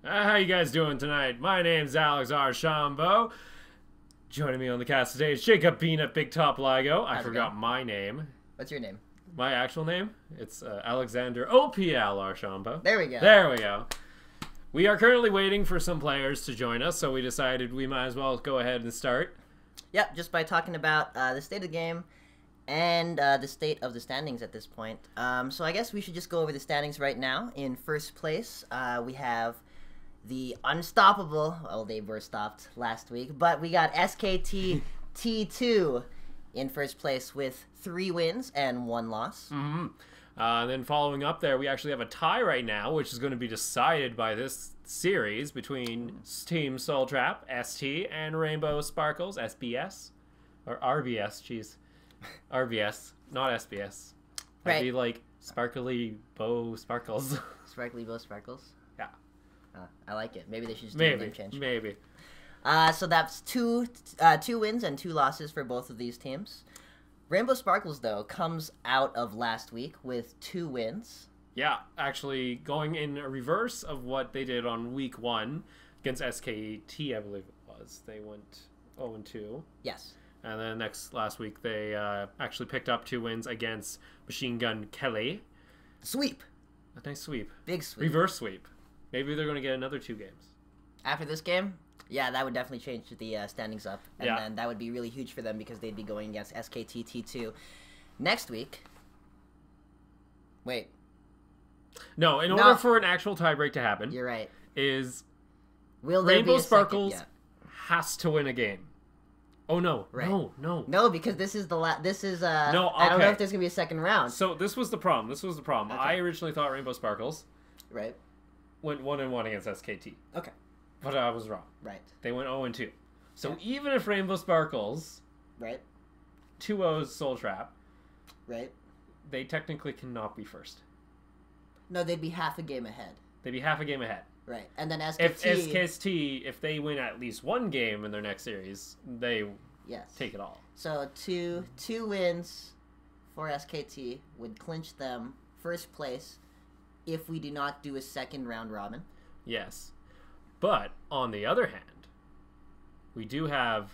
How you guys doing tonight? My name's Alex Archambault. Joining me on the cast today is Jacob Peanut Big Top Ligo. I forgot my name. What's your name? My actual name? It's Alexander OPL Archambault. There we go. There we go. We are currently waiting for some players to join us, so we decided we might as well go ahead and start. Yep, just by talking about the state of the game and the state of the standings at this point. So I guess we should just go over the standings right now. In first place, we have the unstoppable, well, they were stopped last week, but we got SKT T2 in first place with 3 wins and 1 loss. Mm-hmm. Then following up there, we actually have a tie right now, which is going to be decided by this series between Team Soul Trap, ST, and Rainbow Sparkles, SBS. Or RBS, jeez. RBS, not SBS. That'd be like Sparkly Bow Sparkles. Sparkly Bow Sparkles? Yeah. I like it. Maybe they should just do a name change. Maybe. So that's two wins and 2 losses for both of these teams. Rainbow Sparkles, though, comes out of last week with 2 wins. Yeah, actually going in reverse of what they did on week 1 against SKT, I believe it was. They went 0-2. Yes. And then last week they actually picked up 2 wins against Machine Gun Kelly. Sweep. A nice sweep. Big sweep. Reverse sweep. Maybe they're going to get another 2 games. After this game? Yeah, that would definitely change the standings up. And then that would be really huge for them because they'd be going against SKT T2 next week. Wait. No, in order for an actual tiebreak to happen, you're right. Rainbow Sparkles has to win a game. Oh no! Right. No, because this is no. Okay. I don't know if there's gonna be a second round. So this was the problem. Okay. I originally thought Rainbow Sparkles went 1-1 against SKT. Okay. But I was wrong. Right. They went 0-2. So even if Rainbow Sparkles 2-0 Soul Trap, they technically cannot be first. No, they'd be half a game ahead. They'd be half a game ahead. Right. And then SKT... If SKT, if they win at least 1 game in their next series, they take it all. So two wins for SKT would clinch them first place if we do not do a second round robin. Yes. But, on the other hand, we do have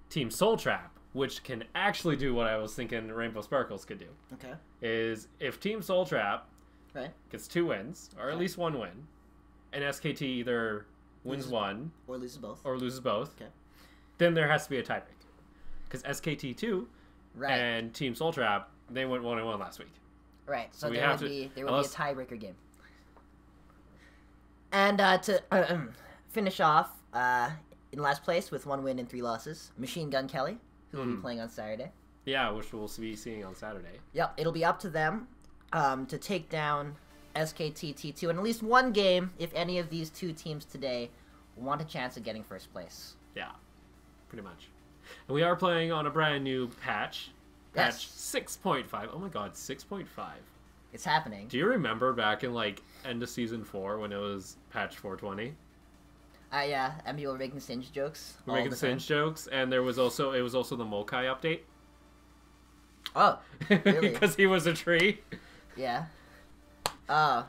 Team Soul Trap, which can actually do what I was thinking Rainbow Sparkles could do. Okay. Is if Team Soul Trap gets 2 wins, or at least 1 win, and SKT either wins 1 or loses both, then there has to be a tiebreak. Because SKT2 and Team Soul Trap, they went 1-1 last week. Right, so there would be a tiebreaker game. And to finish off, in last place with 1 win and 3 losses, Machine Gun Kelly, who will be playing on Saturday. Yeah, which we'll be seeing on Saturday. Yep, it'll be up to them to take down SKT T2 in at least 1 game if any of these 2 teams today want a chance of getting first place. Yeah, pretty much. And we are playing on a brand new patch. Patch 6.5. Oh my god, 6.5. It's happening. Do you remember back in end of season 4 when it was patch 420? Yeah, and people were making Singe jokes. We're making Singe jokes, and it was also the Mokai update. Oh, really? Because he was a tree. Yeah. Oh.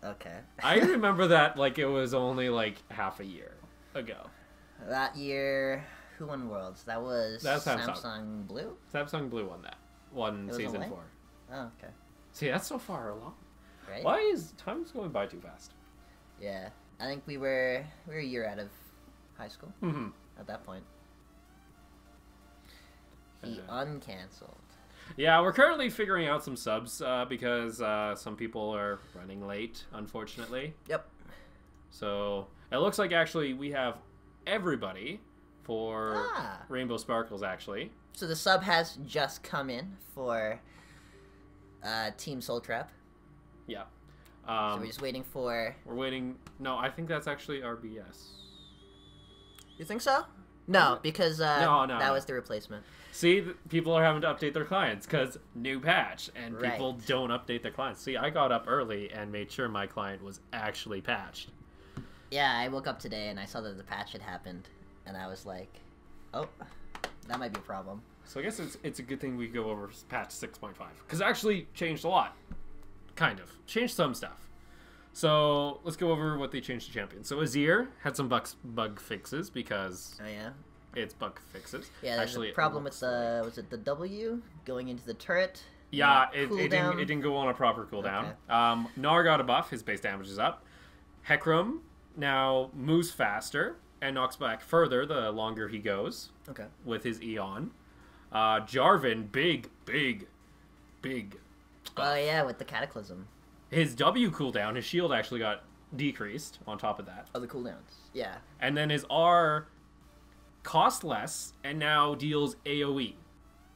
Okay. I remember that it was only half a year ago. That year, who won Worlds? That was Samsung Blue? Samsung Blue won that. Won season 4. Oh, okay. See, that's so far along. Right? Why is time's going by too fast? Yeah. I think we were a year out of high school at that point. He uncancelled. Yeah, we're currently figuring out some subs because some people are running late, unfortunately. Yep. So it looks like actually we have everybody for Rainbow Sparkles, actually. So the sub has just come in for Team Soul Trap. Yeah. So we're just waiting for... We're waiting... No, I think that's actually RBS. You think so? No, because that was the replacement. See, people are having to update their clients because new patch, and people don't update their clients. See, I got up early and made sure my client was actually patched. Yeah, I woke up today and I saw that the patch had happened, and I was like, oh, that might be a problem. So I guess it's a good thing we go over patch 6.5, because it actually changed a lot. Kind of. Changed some stuff. So let's go over what they changed to champions. So Azir had some bug fixes because... Oh, yeah? It's bug fixes. Yeah, there's a problem with the... Was it the W going into the turret? Yeah, it didn't go on a proper cooldown. Okay. Gnar got a buff. His base damage is up. Hecarim now moves faster and knocks back further the longer he goes. Okay. With his Eon. Jarvan, big buff. Oh, yeah, with the Cataclysm. His W cooldown, his shield actually got decreased on top of that. Oh, the cooldowns. Yeah. And then his R costs less and now deals AoE.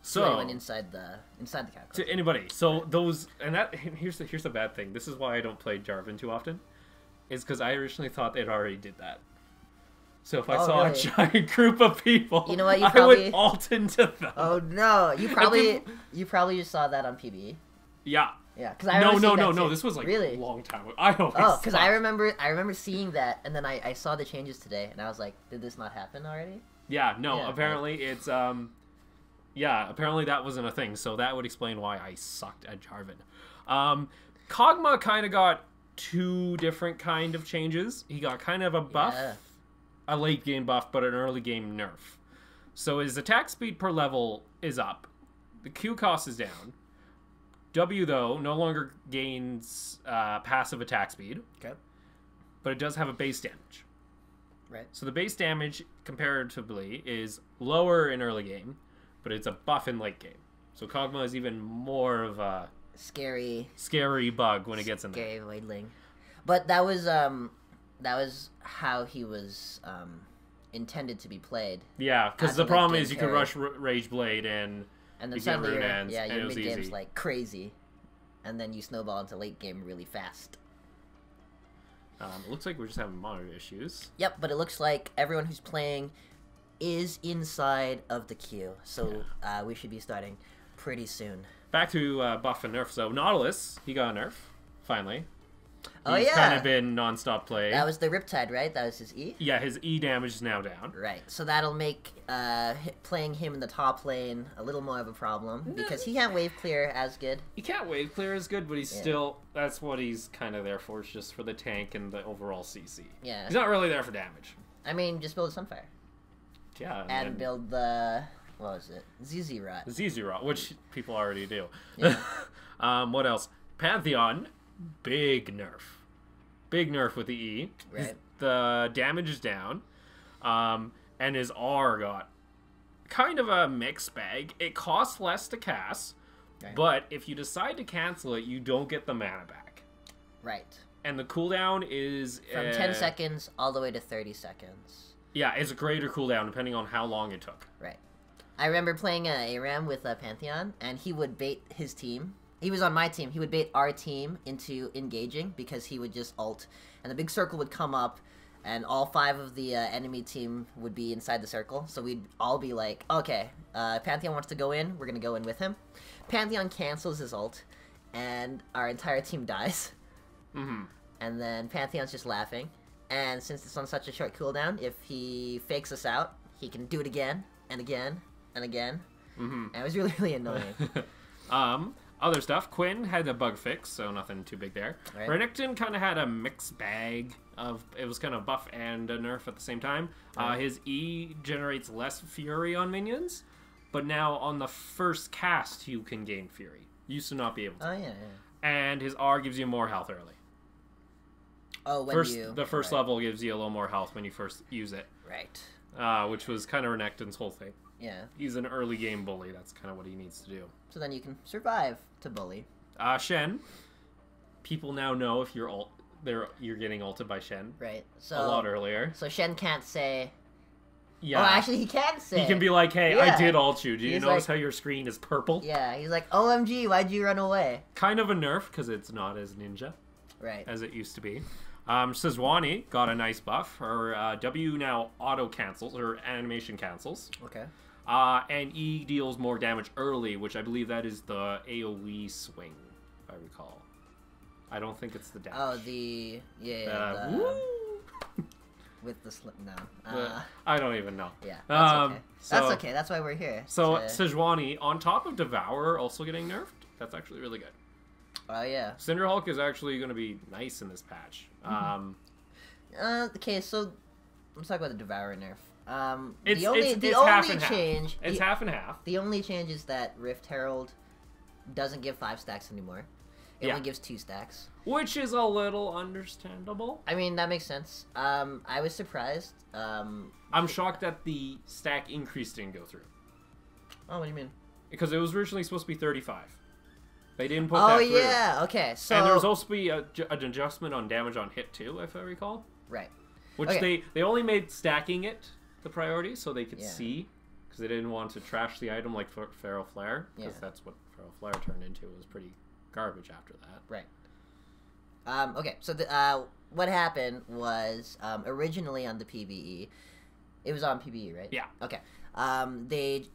So anyone inside the character. To anybody. So those and that here's the bad thing. This is why I don't play Jarvan too often. Is because I originally thought they'd already did that. So if I saw really? a giant group of people, you know what? I would alt into them. Oh no! You probably just saw that on PBE. Yeah. Yeah, because I remember no. This was like really? a long time ago. I always because I remember seeing that, and then I saw the changes today, and I was like, did this not happen already? Yeah. No. Apparently it's Yeah. Apparently that wasn't a thing. So that would explain why I sucked at Jarvan. Kog'Maw kind of got two different kind of changes. He got kind of a buff, a late game buff, but an early game nerf. So his attack speed per level is up. The Q cost is down. W, though, no longer gains passive attack speed. Okay. But it does have a base damage. Right. So the base damage, comparatively, is lower in early game, but it's a buff in late game. So Kog'Maw is even more of a scary bug when it gets in there. Scary Waidling. But that was how he was intended to be played. Yeah, because the problem is you could rush Rage Blade and then suddenly your mid game's like crazy, and then you snowball into late game really fast. It looks like we're just having monitor issues. Yep, but it looks like everyone who's playing is inside of the queue, so we should be starting pretty soon. Back to buff and nerf. So Nautilus, he got a nerf finally. He's kind of been non-stop play. That was the Riptide, right? That was his E? Yeah, his E damage is now down. Right. So that'll make playing him in the top lane a little more of a problem, because he can't wave clear as good. He can't wave clear as good, but he's still... That's what he's kind of there for, is just for the tank and the overall CC. Yeah. He's not really there for damage. I mean, just build a Sunfire. Yeah. And build the... What was it? ZZ Rot. ZZ Rot, which people already do. Yeah. What else? Pantheon, big nerf. Big nerf with the E. Right. The damage is down. And his R got kind of a mixed bag. It costs less to cast, but if you decide to cancel it, you don't get the mana back. Right. And the cooldown is... From 10 seconds all the way to 30 seconds. Yeah, it's a greater cooldown depending on how long it took. Right. I remember playing ARAM with Pantheon, and he would bait his team. He was on my team. He would bait our team into engaging because he would just ult, and the big circle would come up, and all 5 of the enemy team would be inside the circle. So we'd all be like, okay, Pantheon wants to go in. We're going to go in with him. Pantheon cancels his ult, and our entire team dies. Mm-hmm. And then Pantheon's just laughing. And since it's on such a short cooldown, if he fakes us out, he can do it again, and again, and again. Mm-hmm. And it was really, really annoying. Other stuff. Quinn had a bug fix, so nothing too big there. Right. Renekton kind of had a mixed bag of... It was kind of buff and a nerf at the same time. Right. His E generates less fury on minions, but now on the first cast you can gain fury. Used to not be able to. Oh, yeah. And his R gives you more health early. Oh, The first level gives you a little more health when you first use it. Right. Which was kind of Renekton's whole thing. Yeah. He's an early game bully. That's kind of what he needs to do. So then you can survive to bully. Shen. People now know if you're getting ulted by Shen. Right. So a lot earlier. So Shen can't say... Yeah. Oh, actually, he can say... He can be like, hey, I did ult you. Do you notice how your screen is purple? Yeah, he's like, OMG, why'd you run away? Kind of a nerf, because it's not as ninja. Right. As it used to be. Sejuani got a nice buff. Her W now auto-cancels, or animation cancels. Okay. And E deals more damage early, which I believe that is the AoE swing, if I recall. I don't think it's the dash. Oh, the... Yeah, with the slip down. I don't even know. Yeah, that's okay. That's okay. That's why we're here. So Sejuani, on top of Devour also getting nerfed, that's actually really good. Oh, yeah. Cinderhulk is actually going to be nice in this patch. Okay, so let's talk about the Devourer nerf. It's the only half and change... Half. It's half and half. The only change is that Rift Herald doesn't give 5 stacks anymore. It only gives 2 stacks. Which is a little understandable. I mean, that makes sense. I was surprised. I'm shocked that the stack increase didn't go through. Oh, what do you mean? Because it was originally supposed to be 35. They didn't put that through. Oh, yeah, okay, so... And there was also be an adjustment on damage on hit, too, if I recall. Right. Which they only made stacking it the priority so they could Yeah. see, because they didn't want to trash the item like Feral Flare, because Yeah. that's what Feral Flare turned into. It was pretty garbage after that. Right. Okay, so what happened was originally on the PvE, it was on PvE, right? Yeah. Okay. They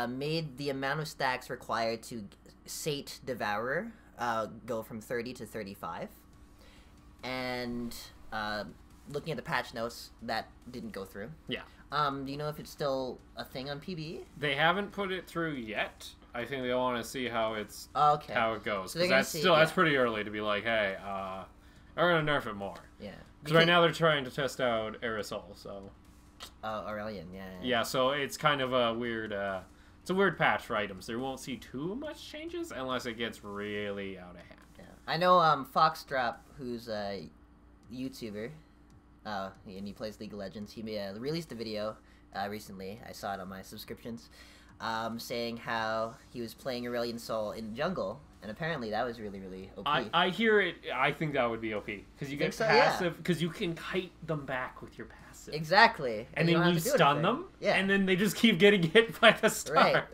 made the amount of stacks required to sate Devourer go from 30 to 35, and looking at the patch notes, that didn't go through. Yeah. Do you know if it's still a thing on PvE? They haven't put it through yet. I think they want to see how it goes. So they're Because gonna see, that's pretty early to be like, hey, we're gonna nerf it more. Yeah. Because right now they're trying to test out Aerosol, so. Aurelian, yeah. Yeah, so it's kind of a weird. It's a weird patch for items. There won't see too much changes unless it gets really out of hand. Yeah. I know Foxdrop, who's a YouTuber, and he plays League of Legends. He released a video recently. I saw it on my subscriptions, saying how he was playing Aurelian Soul in jungle, and apparently that was really, really OP. I hear it. I think that would be OP because you get so? passive. Because you can kite them back with your passive. Exactly. And you then don't you have to do stun anything. them. Yeah. And then they just keep getting hit by the stars. Right.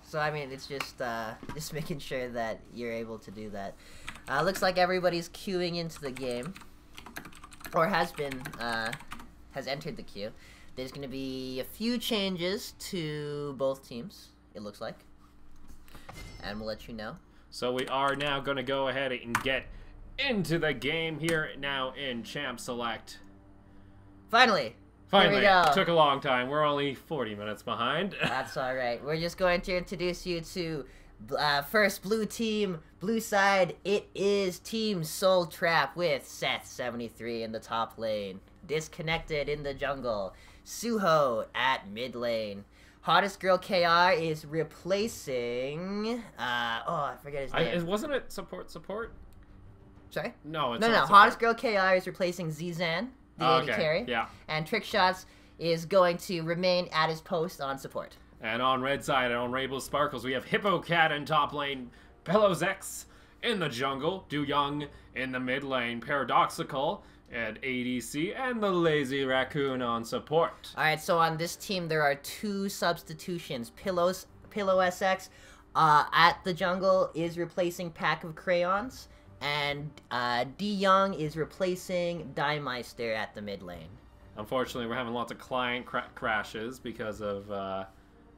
So I mean, it's just making sure that you're able to do that. Looks like everybody's queuing into the game, or has entered the queue. There's going to be a few changes to both teams, it looks like, and we'll let you know. So we are now going to go ahead and get into the game here now in Champ Select. Finally! Finally, Here we go. took a long time. We're only 40 minutes behind. That's alright. We're just going to introduce you to first blue team, blue side. It is Team Soul Trap with Seth73 in the top lane. Disconnected in the jungle. Suho at mid lane. Hottest Girl KR is replacing... I forget his name. Wasn't it support? Sorry? No, it's No. not Hottest Girl KR is replacing Zizan, the AD carry. Yeah. And Trickshots is going to remain at his post on support. And on red side, and on Rainbow Sparkles, we have Hippo Cat in top lane, Pillows X in the jungle, Du Young in the mid lane, Paradoxical at ADC, and the Lazy Raccoon on support. Alright, so on this team, there are two substitutions. Pillow SX at the jungle is replacing Pack of Crayons, and D Young is replacing Diemeister at the mid lane. Unfortunately, we're having lots of client crashes because of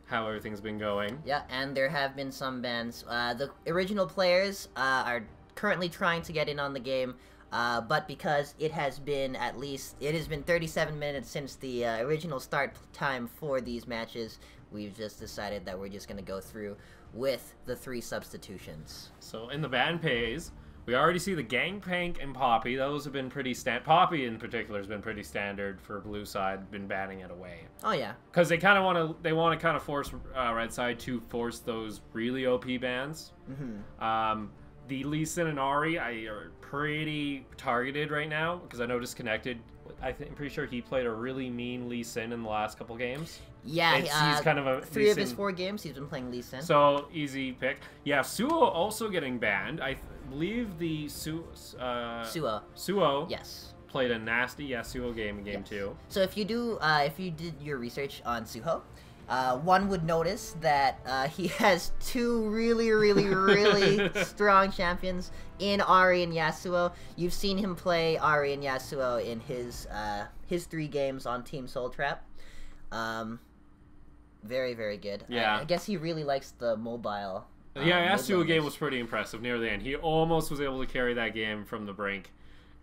how everything's been going. Yeah, and there have been some bans. The original players are currently trying to get in on the game, but because it has been 37 minutes since the original start time for these matches, we've just decided that we're just going to go through with the 3 substitutions. So in the ban pays, we already see the Gangplank and Poppy. Those have been pretty Poppy in particular has been pretty standard for blue side. Been banning it away. Oh yeah. Because they kind of want to kind of force red side to force those really OP bans. Mm-hmm. The Lee Sin and Ari are pretty targeted right now because I know Disconnected. I'm pretty sure he played a really mean Lee Sin in the last couple games. Yeah, he's kind of a 3 of his 4 games he's been playing Lee Sin. So easy pick. Yeah, Suo also getting banned. I believe the Suo Yes. played a nasty Yasuo game in game 2. So if you did your research on Suho, one would notice that he has 2 really, really, really strong champions in Ari and Yasuo. You've seen him play Ari and Yasuo in his 3 games on Team Soul Trap. Very, very good. Yeah. I guess he really likes the mobile. Yeah, Yasuo game was pretty impressive near the end. He almost was able to carry that game from the brink,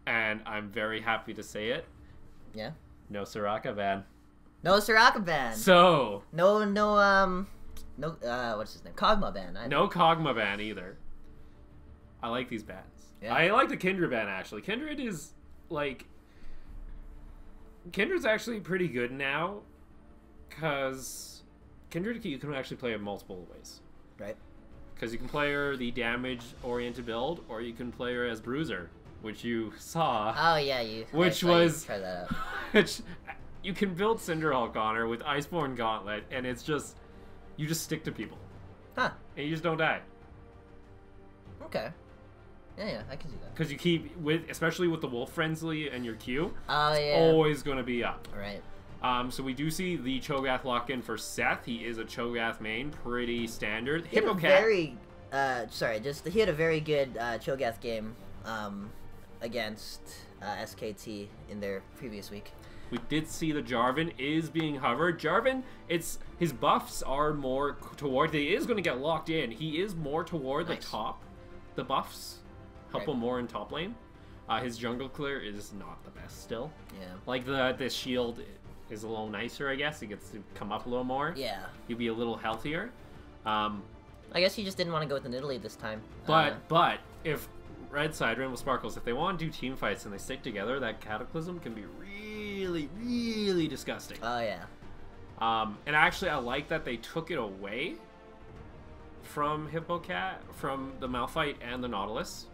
and I'm very happy to say it. Yeah. No Soraka ban. No Soraka ban. So No, what's his name? Kog'Maw ban. no Kog'Maw ban either. I like these bans. Yeah. I like the Kindred ban actually. Kindred's actually pretty good now, because Kindred you can actually play her multiple ways. Right. Because you can play her the damage-oriented build, or you can play her as Bruiser, which you saw. Oh yeah, Which I saw you was try that out. which you can build Cinderhulk on her with Iceborne Gauntlet, and it's just you just stick to people, Huh. and you just don't die. Okay. Yeah, I can see that. Because you keep especially with the Wolf Frenzy and your Q, Oh it's yeah. always going to be up. Right. So we do see the Cho'Gath lock in for Seth. He is a Cho'Gath main, pretty standard. He had a Hippocat. very, he had a very good Cho'Gath game against SKT in their previous week. We did see the Jarvan is being hovered. Jarvan, his buffs are more toward. He is going to get locked in. He is more toward the top. The buffs help him more in top lane. His jungle clear is not the best still. Yeah. Like the shield is a little nicer, I guess. He gets to come up a little more. Yeah. He'd be a little healthier. I guess he just didn't want to go with an Italy this time. But if Red Side, Rainbow Sparkles, if they want to do team fights and they stick together, that Cataclysm can be really, really disgusting. Oh, yeah. And actually, I like that they took it away from Hippocat, from the Malphite and the Nautilus.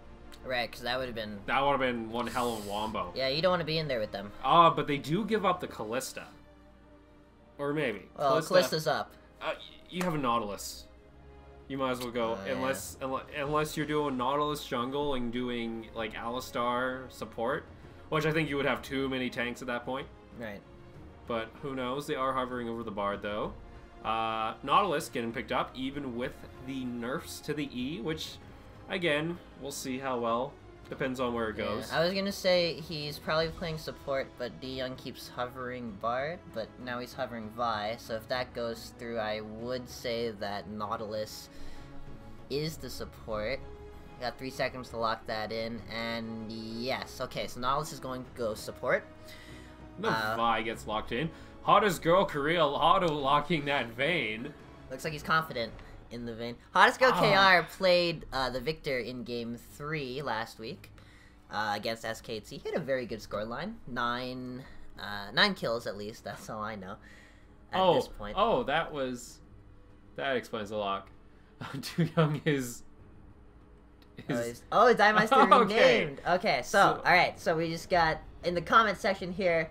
Right, because that would have been... That would have been one hell of a wombo. Yeah, you don't want to be in there with them. But they do give up the Callista. Or maybe. Well, Callista's up. You have a Nautilus. You might as well go, unless you're doing Nautilus jungle and doing, like, Alistar support, which I think you would have too many tanks at that point. Right. But who knows? They are hovering over the Bard, though. Nautilus getting picked up, even with the nerfs to the E, which, again, we'll see how well. Depends on where it goes. I was gonna say he's probably playing support, but DeYoung keeps hovering Bard, but now he's hovering Vi, so if that goes through, I would say that Nautilus is the support. Got 3 seconds to lock that in, and yes, okay, so Nautilus is going to go support. No, Vi gets locked in. Hottest girl Korea auto-locking that Vayne. Looks like he's confident in the Vayne. Hottest girl KR played the Victor in Game 3 last week against SKT. He had a very good scoreline. 9 kills at least, that's all I know at this point. Oh, that explains a lot. Too Young is... Dymeister renamed. Okay, so alright, so we just got, in the comment section here,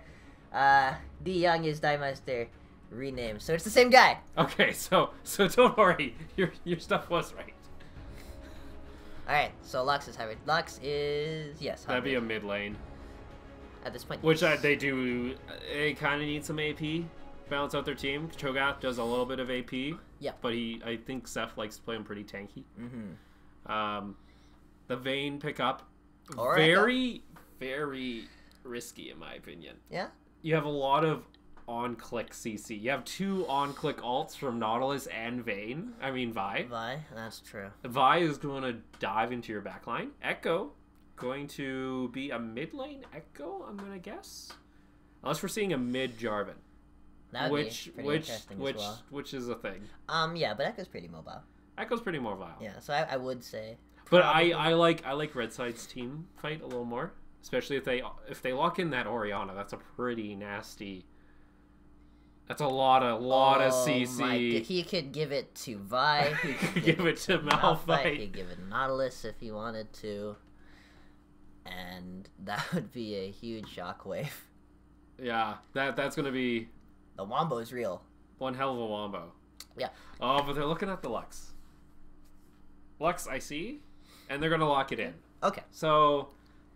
DeYoung is Dymeister renamed. So it's the same guy. Okay, so don't worry. Your stuff was right. Alright, so Lux is hybrid. Lux is... yes, hybrid. That'd be a mid lane. At this point. Which they do... They kind of need some AP. Balance out their team. Cho'Gath does a little bit of AP. Yeah. But I think Seth likes to play him pretty tanky. Mm-hmm. The Vayne pickup. Or very, very risky in my opinion. Yeah? You have a lot of on-click CC. You have 2 on-click ults from Nautilus and Vayne. I mean, Vi. That's true. Vi is going to dive into your backline. Echo, going to be a mid-lane Echo, I'm going to guess. Unless we're seeing a mid-Jarvan. That would be pretty interesting as well. Which is a thing. Yeah, but Echo's pretty mobile. Echo's pretty mobile. Yeah, so I would say. But I like Red Side's team fight a little more. Especially if they lock in that Orianna, that's a pretty nasty... That's a lot of CC. He could give it to Vi. He could give it to Malphite. He could give it to Nautilus if he wanted to. And that would be a huge shockwave. Yeah, that's going to be... The Wombo is real. One hell of a Wombo. Yeah. Oh, but they're looking at the Lux. Lux, I see. And they're going to lock it in. Okay. So,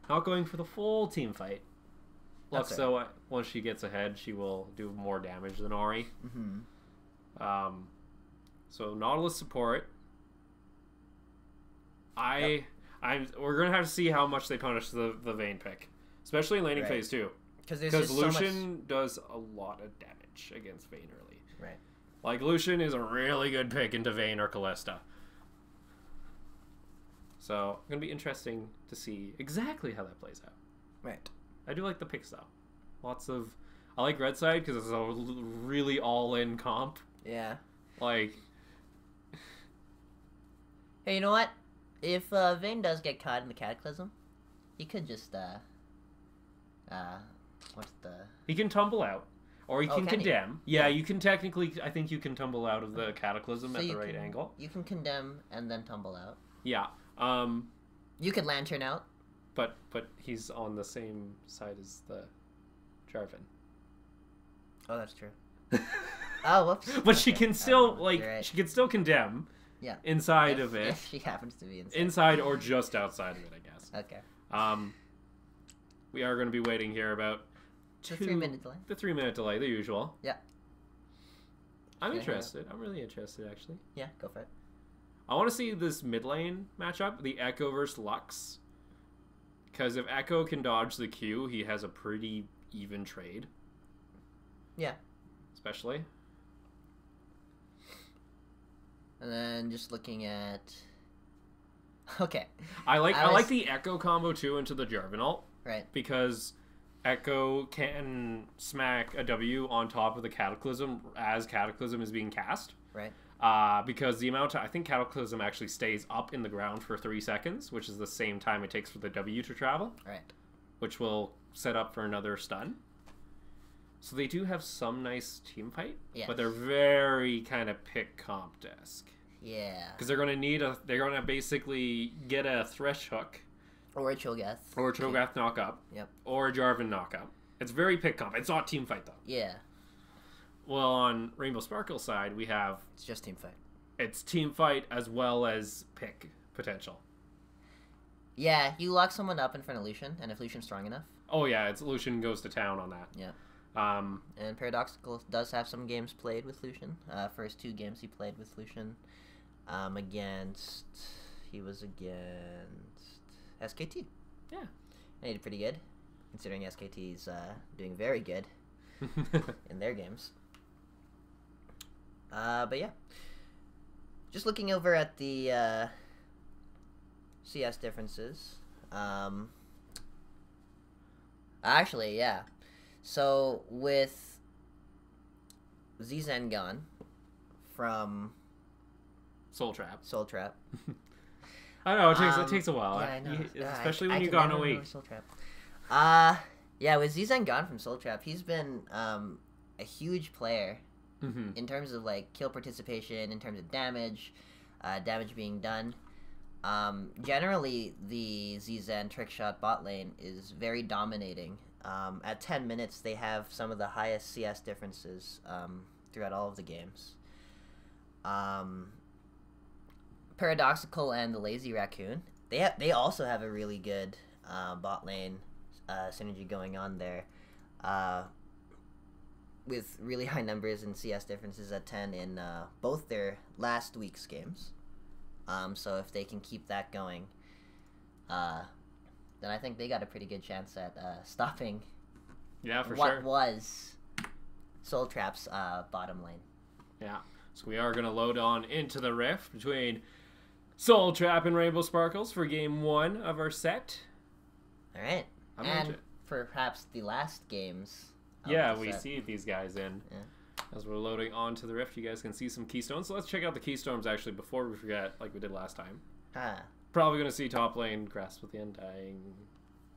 not going for the full team fight. Lux, Okay. so once she gets ahead, she will do more damage than Ori. Mm-hmm. So Nautilus support. We're gonna have to see how much they punish the Vayne pick, especially in laning phase 2, because Lucian does a lot of damage against Vayne early. Right. Like Lucian is a really good pick into Vayne or Callista. So it's gonna be interesting to see exactly how that plays out. Right. I do like the picks though. I like Red Side because it's a really all-in comp. Yeah. Like, hey, you know what? If Vayne does get caught in the Cataclysm, he could just he can tumble out, or he can condemn. Yeah, Yeah. you can technically. I think you can tumble out of the Cataclysm at the right angle. You can condemn and then tumble out. Yeah. You could lantern out. But he's on the same side as the Jarvan. Oh, that's true. Oh, whoops. But she can still right. she can still condemn. Yeah. Inside of it. If she happens to be inside. Inside or just outside of it, I guess. Okay. We are going to be waiting here about The 3-minute delay. The 3-minute delay, the usual. Yeah. I'm interested. I'm really interested, actually. Yeah, go for it. I want to see this mid lane matchup, the Echo versus Lux. Because if Echo can dodge the Q, he has a pretty even trade. Yeah. Especially. And then just looking at... Okay. I like the Echo combo too into the Jarvan ult. Right. Because Echo can smack a W on top of the Cataclysm as Cataclysm is being cast. Right. Because the amount I think Cataclysm actually stays up in the ground for 3 seconds, which is the same time it takes for the W to travel. Right. Which will set up for another stun. So they do have some nice team fight, yes. but they're very kind of pick comp-esque. Yeah. Because they're gonna basically get a Thresh hook. Or a Cho'Gath. Or a Cho'Gath knock up. Yep. Or a Jarvan knock up. It's very pick comp. It's not team fight though. Yeah. Well, on Rainbow Sparkle side, we have... It's just team fight. It's team fight as well as pick potential. Yeah, you lock someone up in front of Lucian, and if Lucian's strong enough. Oh yeah, it's Lucian goes to town on that. Yeah. And Paradoxical does have some games played with Lucian. First 2 games he played with Lucian. He was against SKT. Yeah. And he did pretty good, considering SKT's doing very good in their games. But yeah. Just looking over at the CS differences. Actually, yeah. So with Zen gone from Soul Trap. I know it takes a while. Yeah, I know. Especially when you've gone a week. Soul Trap. Yeah, with Zen gone from Soul Trap, he's been a huge player in terms of like kill participation, in terms of damage being done. Generally, the Zen trickshot bot lane is very dominating. At 10 minutes, they have some of the highest CS differences throughout all of the games. Paradoxical and the Lazy Raccoon, they also have a really good bot lane synergy going on there, with really high numbers in CS differences at 10 in both their last week's games. So if they can keep that going, then I think they got a pretty good chance at stopping what was Soul Trap's bottom lane. Yeah. So we are going to load on into the rift between Soul Trap and Rainbow Sparkles for game 1 of our set. All right. And for perhaps the last games. Yeah, we see these guys in. Yeah. As we're loading onto the rift, you guys can see some keystones. So let's check out the keystones actually before we forget, like we did last time. Probably going to see top lane, Grasp with the Undying,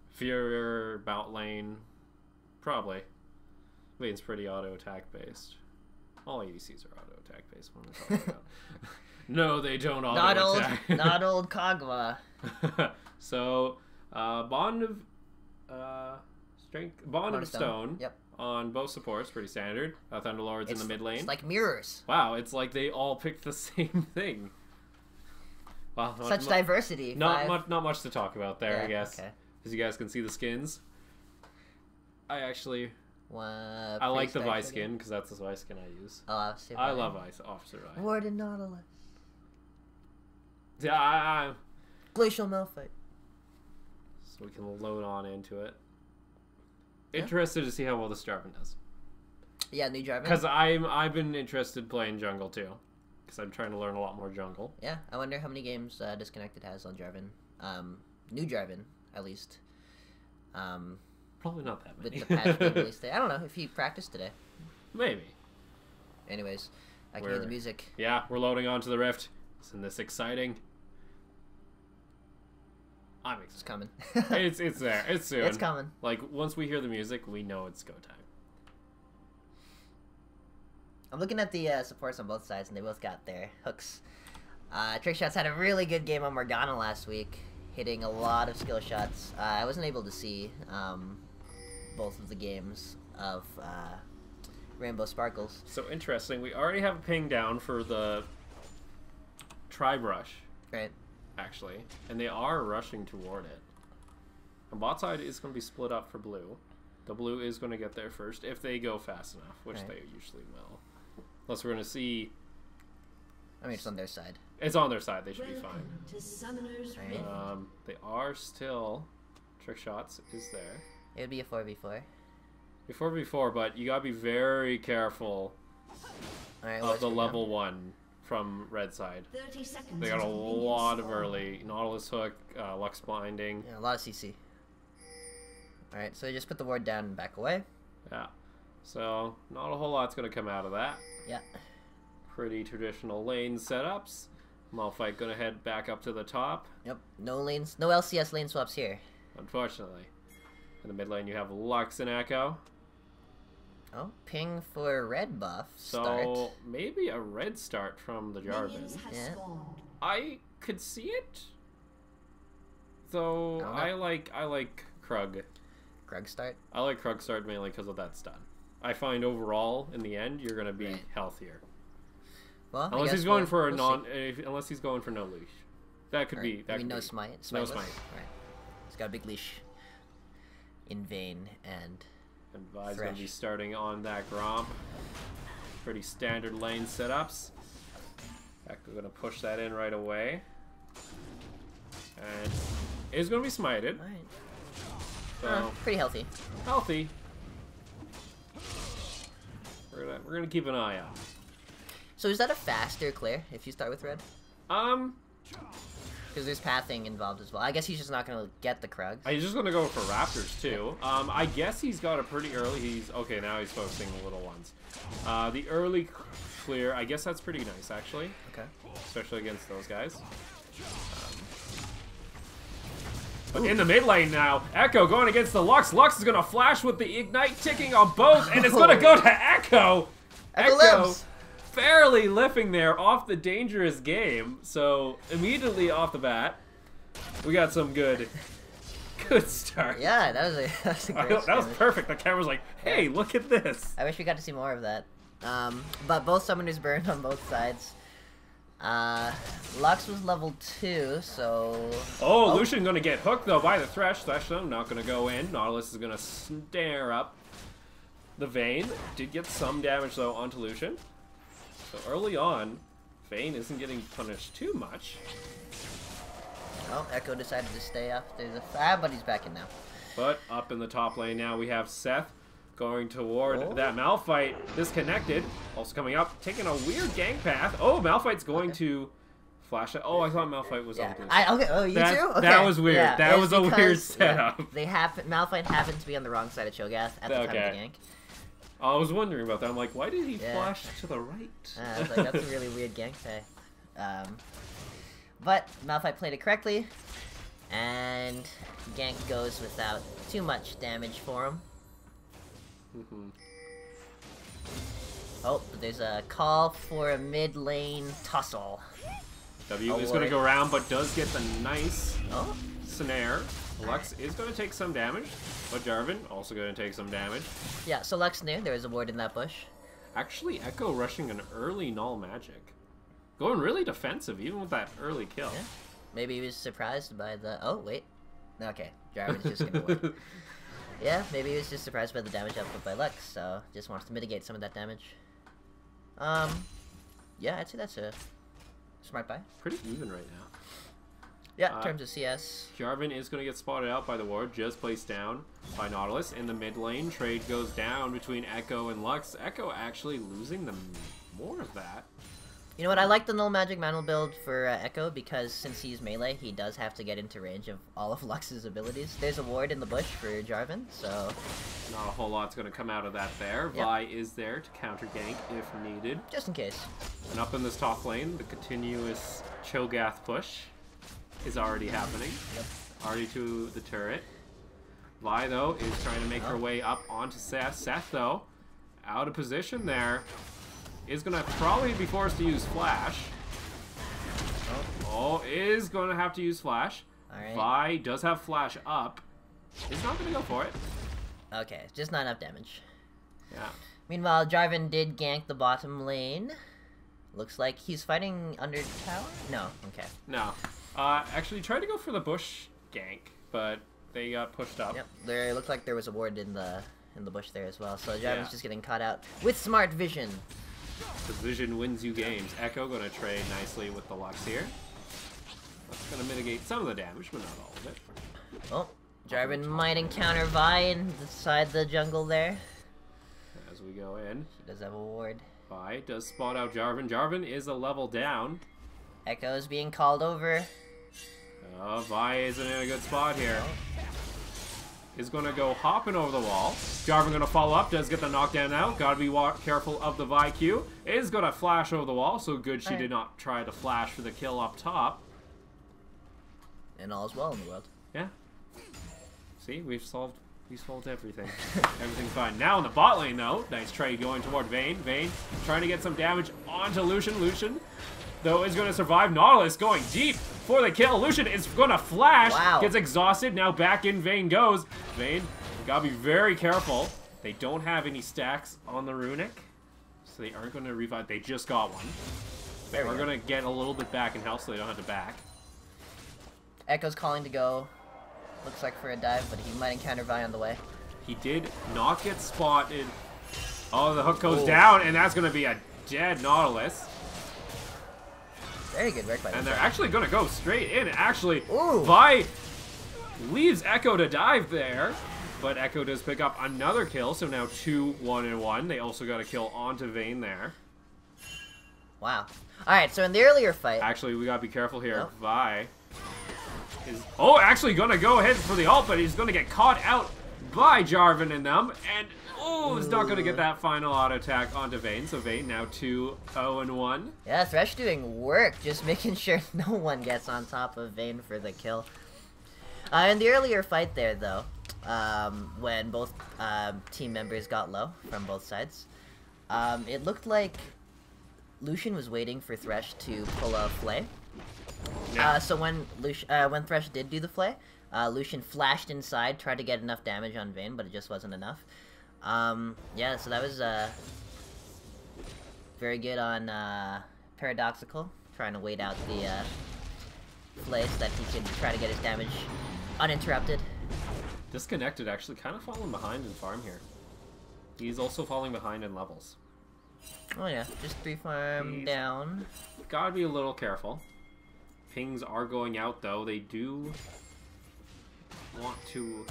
Furrier, Bout lane. Probably. Lane's pretty auto attack based. All ADCs are auto attack based when we're talking about. No, they don't auto attack. Not old Kagwa. So, Bond of Stone. Yep. On both supports, pretty standard. Thunderlord's in the mid lane. It's like mirrors. Wow, it's like they all picked the same thing. Wow, such diversity. Not much to talk about there, yeah, I guess. Okay. As you guys can see the skins. I actually... I like the Vi skin, because that's the Vi skin I use. Oh, Officer Vi. I love Officer Vi. Warden Nautilus. Yeah, Glacial Malphite. So we can load on into it. Interested to see how well this Jarvan does. Yeah, new Jarvan. Because I've been interested playing jungle too, because I'm trying to learn a lot more jungle. Yeah, I wonder how many games Disconnected has on Jarvan. New Jarvan, at least. Probably not that many. With the patch being released today. I don't know if he practiced today. Maybe. Anyways, I can hear the music. Yeah, we're loading onto the rift. Isn't this exciting? I'm excited. It's coming. it's there. It's soon. It's coming. Like, once we hear the music, we know it's go time. I'm looking at the supports on both sides, and they both got their hooks. Trickshots had a really good game on Morgana last week, hitting a lot of skill shots. I wasn't able to see both of the games of Rainbow Sparkles. So interesting. We already have a ping down for the Tribe Rush. Right. Actually, and they are rushing toward it. The bot side is going to be split up for blue. The blue is going to get there first if they go fast enough, which they usually will. Unless we're going to see... I mean, it's on their side. It's on their side. They should be fine. They are still... Trick shots is there. It would be a 4v4. 4v4, but you got to be very careful of the level 1 from red side. 30 seconds. They got a lot of early Nautilus hook, Lux blinding. Yeah, a lot of CC. Alright, so just put the ward down and back away. Yeah. So, not a whole lot's going to come out of that. Yeah. Pretty traditional lane setups. Malphite going to head back up to the top. Yep, no lanes, no LCS lane swaps here. Unfortunately. In the mid lane you have Lux and Echo. Oh, ping for red buff start. So, maybe a red start from the Jarvan. Yeah. I could see it. Though, I like Krug. Krug start? I like Krug start mainly because of that stun. I find overall, in the end, you're going to be healthier. Well, unless he's going for unless he's going for no leash. That could be. That could no be. smite. No smite. Right. He's got a big leash. In vain and Vi's going to be starting on that Gromp. Pretty standard lane setups. Echo going to push that in right away. And is going to be smited. Alright. So, pretty healthy. Healthy. We're gonna keep an eye out. So is that a faster clear if you start with red? Because there's pathing involved as well. I guess he's just not gonna get the Krugs. He's just gonna go for Raptors too. I guess he's got a pretty early. Okay, now he's focusing the little ones. The early clear. I guess that's pretty nice actually. Okay. Especially against those guys. But in the mid lane now, Echo going against the Lux. Lux is going to flash with the Ignite ticking on both, and it's going to go to Echo. Echo fairly lifting there off the dangerous game. So immediately off the bat, we got some good start. Yeah, that was a great that was perfect. The camera's like, hey, look at this. I wish we got to see more of that. But both summoners burned on both sides. Lux was level 2, so... Oh, Lucian gonna get hooked, though, by the Thresh. Thresh, though, not gonna go in. Nautilus is gonna snare up the Vayne. Did get some damage, though, onto Lucian. So early on, Vayne isn't getting punished too much. Oh, Echo decided to stay up. There's a but he's back in now. But up in the top lane now, we have Seth going toward that Malphite, disconnected. Also coming up, taking a weird gank path. Oh, Malphite's going to flash it. Oh, I thought Malphite was on blue. Okay, oh, you too? Okay. That was weird. Yeah, that was a weird setup. Yeah, Malphite happened to be on the wrong side of Cho'Gath at the time of the gank. I was wondering about that. I'm like, why did he flash to the right? I was like, that's a really weird gank play. But Malphite played it correctly, and gank goes without too much damage for him. Oh, but there's a call for a mid lane tussle. W is going to go around, but does get the nice snare. Lux is going to take some damage, but Jarvan also going to take some damage. Yeah, so Lux knew there was a ward in that bush. Actually, Echo rushing an early null magic. Going really defensive, even with that early kill. Yeah. Maybe he was surprised by the... Oh, wait. Okay, Jarvan's just going to win. Yeah, maybe he was just surprised by the damage output by Lux, so just wants to mitigate some of that damage. Yeah, I'd say that's a smart buy. Pretty even right now. Yeah, in terms of CS. Jarvan is going to get spotted out by the ward, just placed down by Nautilus. In the mid lane, trade goes down between Echo and Lux. Echo actually losing them more of that. You know what, I like the Null Magic Mantle build for Echo because since he's melee, he does have to get into range of all of Lux's abilities. There's a ward in the bush for Jarvan, so... Not a whole lot's going to come out of that there. Yep. Vi is there to counter gank if needed. Just in case. And up in this top lane, the continuous Cho'Gath push is already happening. Yep. Already to the turret. Vi, though, is trying to make her way up onto Seth. Seth, though, out of position there. Is going to probably be forced to use Flash. Oh, is going to have to use Flash. Alright. Vi does have Flash up. Is not going to go for it. Okay, just not enough damage. Yeah. Meanwhile, Jarvan did gank the bottom lane. Looks like he's fighting under tower? No, okay. No. Actually tried to go for the bush gank, but they got pushed up. Yep, there looked like there was a ward in the in the bush there as well. So Jarvan's just getting caught out with smart vision. Because vision wins you games. Echo going to trade nicely with the Lux here. That's going to mitigate some of the damage, but not all of it. Oh, Jarvan might encounter Vi inside the jungle there. As we go in. He does have a ward. Vi does spot out Jarvan. Jarvan is a level down. Echo is being called over. Oh, Vi isn't in a good spot here. Is going to go hopping over the wall. Jarvan going to follow up. Does get the knockdown out. Got to be careful of the Vi Q. Is going to flash over the wall. So good she did not try to flash for the kill up top. And all's well in the world. Yeah. See, we solved everything. Everything's fine. Now in the bot lane, though. Nice trade going toward Vayne. Vayne trying to get some damage onto Lucian. Lucian, though, is going to survive. Nautilus going deep for the kill. Lucian is going to flash. Wow. Gets exhausted. Now back in Vayne goes. Vayne, got to be very careful. They don't have any stacks on the runic, so they aren't going to revive. They just got one. They are going to get a little bit back in health, so they don't have to back. Echo's calling to go. Looks like for a dive, but he might encounter Vi on the way. He did not get spotted. Oh, the hook goes down, and that's going to be a dead Nautilus. Very good work by them. And they're actually going to go straight in. Actually, Ooh. Vi leaves Echo to dive there, but Echo does pick up another kill, so now 2-1-1. They also got a kill onto Vayne there. Wow. Alright, so in the earlier fight... Actually, we got to be careful here. Nope. Vi is actually going to go ahead for the ult, but he's going to get caught out by Jarvan and them, and is not going to get that final auto attack onto Vayne. So Vayne now 2-0-1. Yeah, Thresh doing work, just making sure no one gets on top of Vayne for the kill. In the earlier fight there, though, when both team members got low from both sides, it looked like Lucian was waiting for Thresh to pull a flay. Yeah. So when Thresh did do the flay, Lucian flashed inside, tried to get enough damage on Vayne, but it just wasn't enough. Yeah, so that was very good on Paradoxical, trying to wait out the flay so that he could try to get his damage uninterrupted. Disconnected actually kind of falling behind in farm here. He's also falling behind in levels. Oh yeah, just 3 farm down. Gotta be a little careful. Pings are going out though. They do want to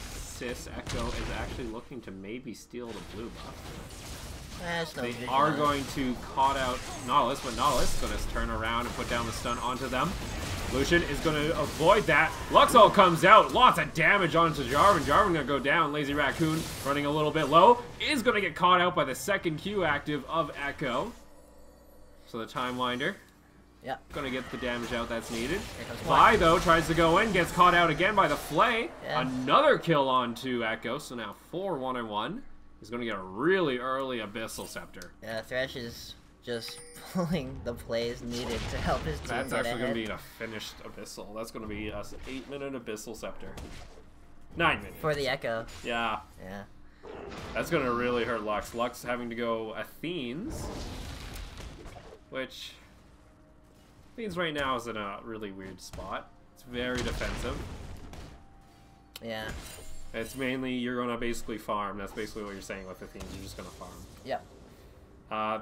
assist. Echo is actually looking to maybe steal the blue buff. No they are going to caught out Nautilus, but Nautilus is going to turn around and put down the stun onto them. Lucian is going to avoid that. Luxol comes out. Lots of damage onto Jarvan. Jarvan going to go down. Lazy Raccoon running a little bit low. Is going to get caught out by the second Q active of Echo. So the Time Winder. Yep. Going to get the damage out that's needed. Vi, though, tries to go in. Gets caught out again by the Flay. Yeah. Another kill onto Echo. So now 4-1-1. He's going to get a really early Abyssal Scepter. Yeah, Thresh is just pulling the plays needed to help his team That's get actually ahead. going to be a finished Abyssal. That's going to be a 8-minute Abyssal Scepter. 9 minutes. For the Echo. Yeah. Yeah. That's going to really hurt Lux. Lux having to go Athene's. Which... Athene's right now is in a really weird spot. It's very defensive. Yeah. It's mainly, you're going to basically farm. That's basically what you're saying with Athene. You're just going to farm. Yep.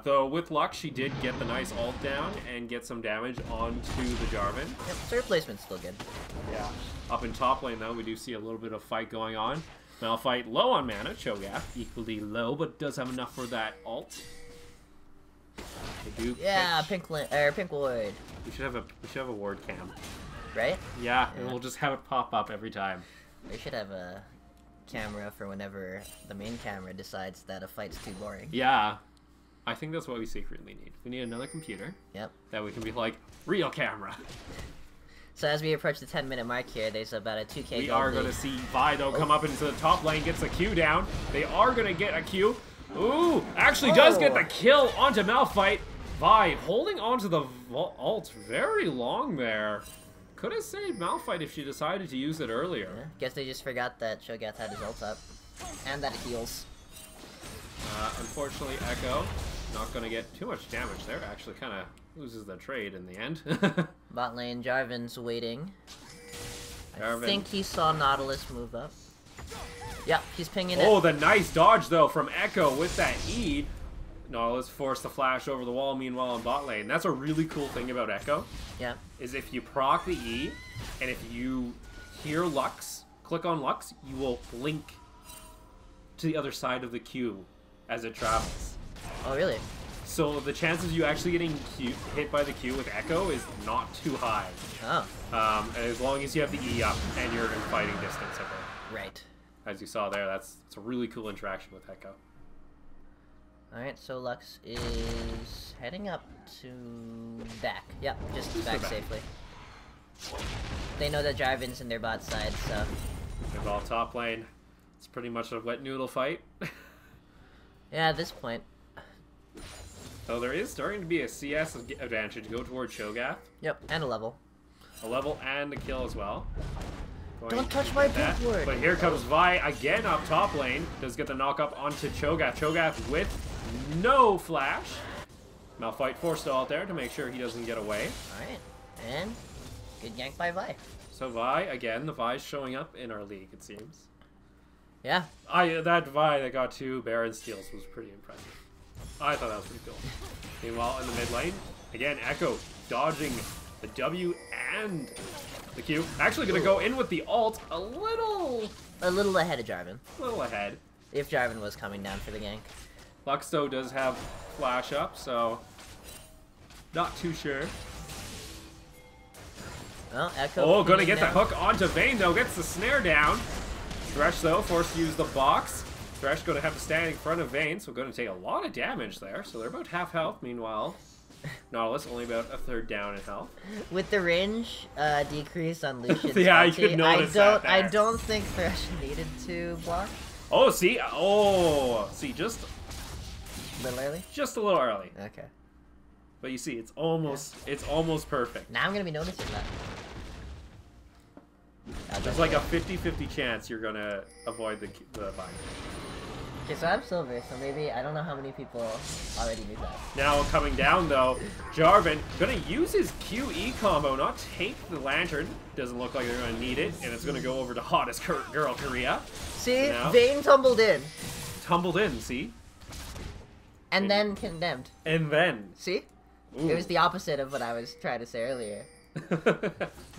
Though with Lux, she did get the nice ult down and get some damage onto the Jarvan. Yep, third placement's still good. Yeah. Up in top lane, though, we do see a little bit of fight going on. Malphite low on mana. Cho'Gath equally low, but does have enough for that ult. They do pink ward. We should have a ward cam. Right? Yeah, and we'll just have it pop up every time. We should have a camera for whenever the main camera decides that a fight's too boring. Yeah. I think that's what we secretly need. We need another computer. Yep. That we can be like, real camera. So as we approach the 10-minute mark here, there's about a 2K We are going to see Vi, though, come up into the top lane, gets a Q down. They are going to get a Q. Ooh, actually does get the kill onto Malphite. Vi holding onto the ult very long there. Could have saved Malphite if she decided to use it earlier. Yeah. Guess they just forgot that Cho'Gath had his ult up. And that it heals. Unfortunately, Echo not going to get too much damage there. Actually kind of loses the trade in the end. Bot lane, Jarvan's waiting. Jarvan. I think he saw Nautilus move up. Yep, he's pinging it. Oh, the nice dodge, though, from Echo with that E. No, let's force the flash over the wall, meanwhile, in bot lane. That's a really cool thing about Echo. Yeah. Is if you proc the E, and if you hear Lux, click on Lux, you will blink to the other side of the Q as it travels. Oh, really? So the chances of you actually getting hit by the Q with Echo is not too high. Oh. As long as you have the E up and you're in fighting distance of it. Right. As you saw there, it's a really cool interaction with Echo. Alright, so Lux is heading up to back. Yep, just back safely. They know that Jarvan's in their bot side, so... They're all top lane. It's pretty much a wet noodle fight. Yeah, at this point. So there is starting to be a CS advantage to go toward Cho'Gath. Yep, and a level. A level and a kill as well. Don't touch my that. pink word. But here comes Vi again up top lane. Does get the knock up onto Cho'Gath. Cho'Gath with no flash. Malphite forced to ult there to make sure he doesn't get away. Alright, and good gank by Vi. So Vi, again, the Vi's showing up in our league, it seems. Yeah. That Vi that got 2 Baron steals was pretty impressive. I thought that was pretty cool. Meanwhile, in the mid lane, again, Echo dodging the W and the Q. Actually gonna go in with the ult a little ahead of Jarvan. A little ahead. If Jarvan was coming down for the gank. Luxo does have flash up, so not too sure. Well, Echo. Oh, gonna get the hook onto Vayne though. Gets the snare down. Thresh though, forced to use the box. Thresh gonna have to stand in front of Vayne, so gonna take a lot of damage there. So they're about half health. Meanwhile, Nautilus only about a third down in health. With the range decrease on Lucian's yeah, you ulti, could notice that there. I don't think Thresh needed to block. Oh, see, just A little early. Just a little early. Okay. But you see, it's almost perfect. Now I'm gonna be noticing that. There's like a 50-50 chance you're gonna avoid the bind. Okay, so I'm silver, so maybe I don't know how many people already knew that. Now coming down though, Jarvan gonna use his QE combo, not take the lantern. Doesn't look like they're gonna need it, and it's gonna go over to hottest girl Korea. See, Vayne tumbled in. Tumbled in, see? And then condemned. And then. See? Ooh. It was the opposite of what I was trying to say earlier.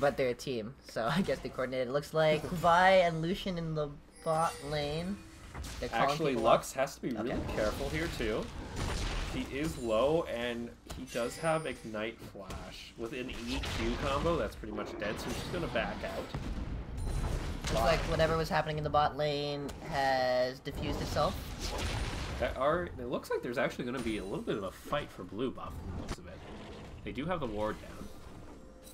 But they're a team, so I guess they coordinated. It looks like Vi and Lucian in the bot lane. Actually, Lux has to be really careful here too. He is low, and he does have Ignite Flash. With an EQ combo, that's pretty much dead, so he's just going to back out. Looks like whatever was happening in the bot lane has diffused itself. It looks like there's actually going to be a little bit of a fight for blue buff from the looks of it. They do have the ward down.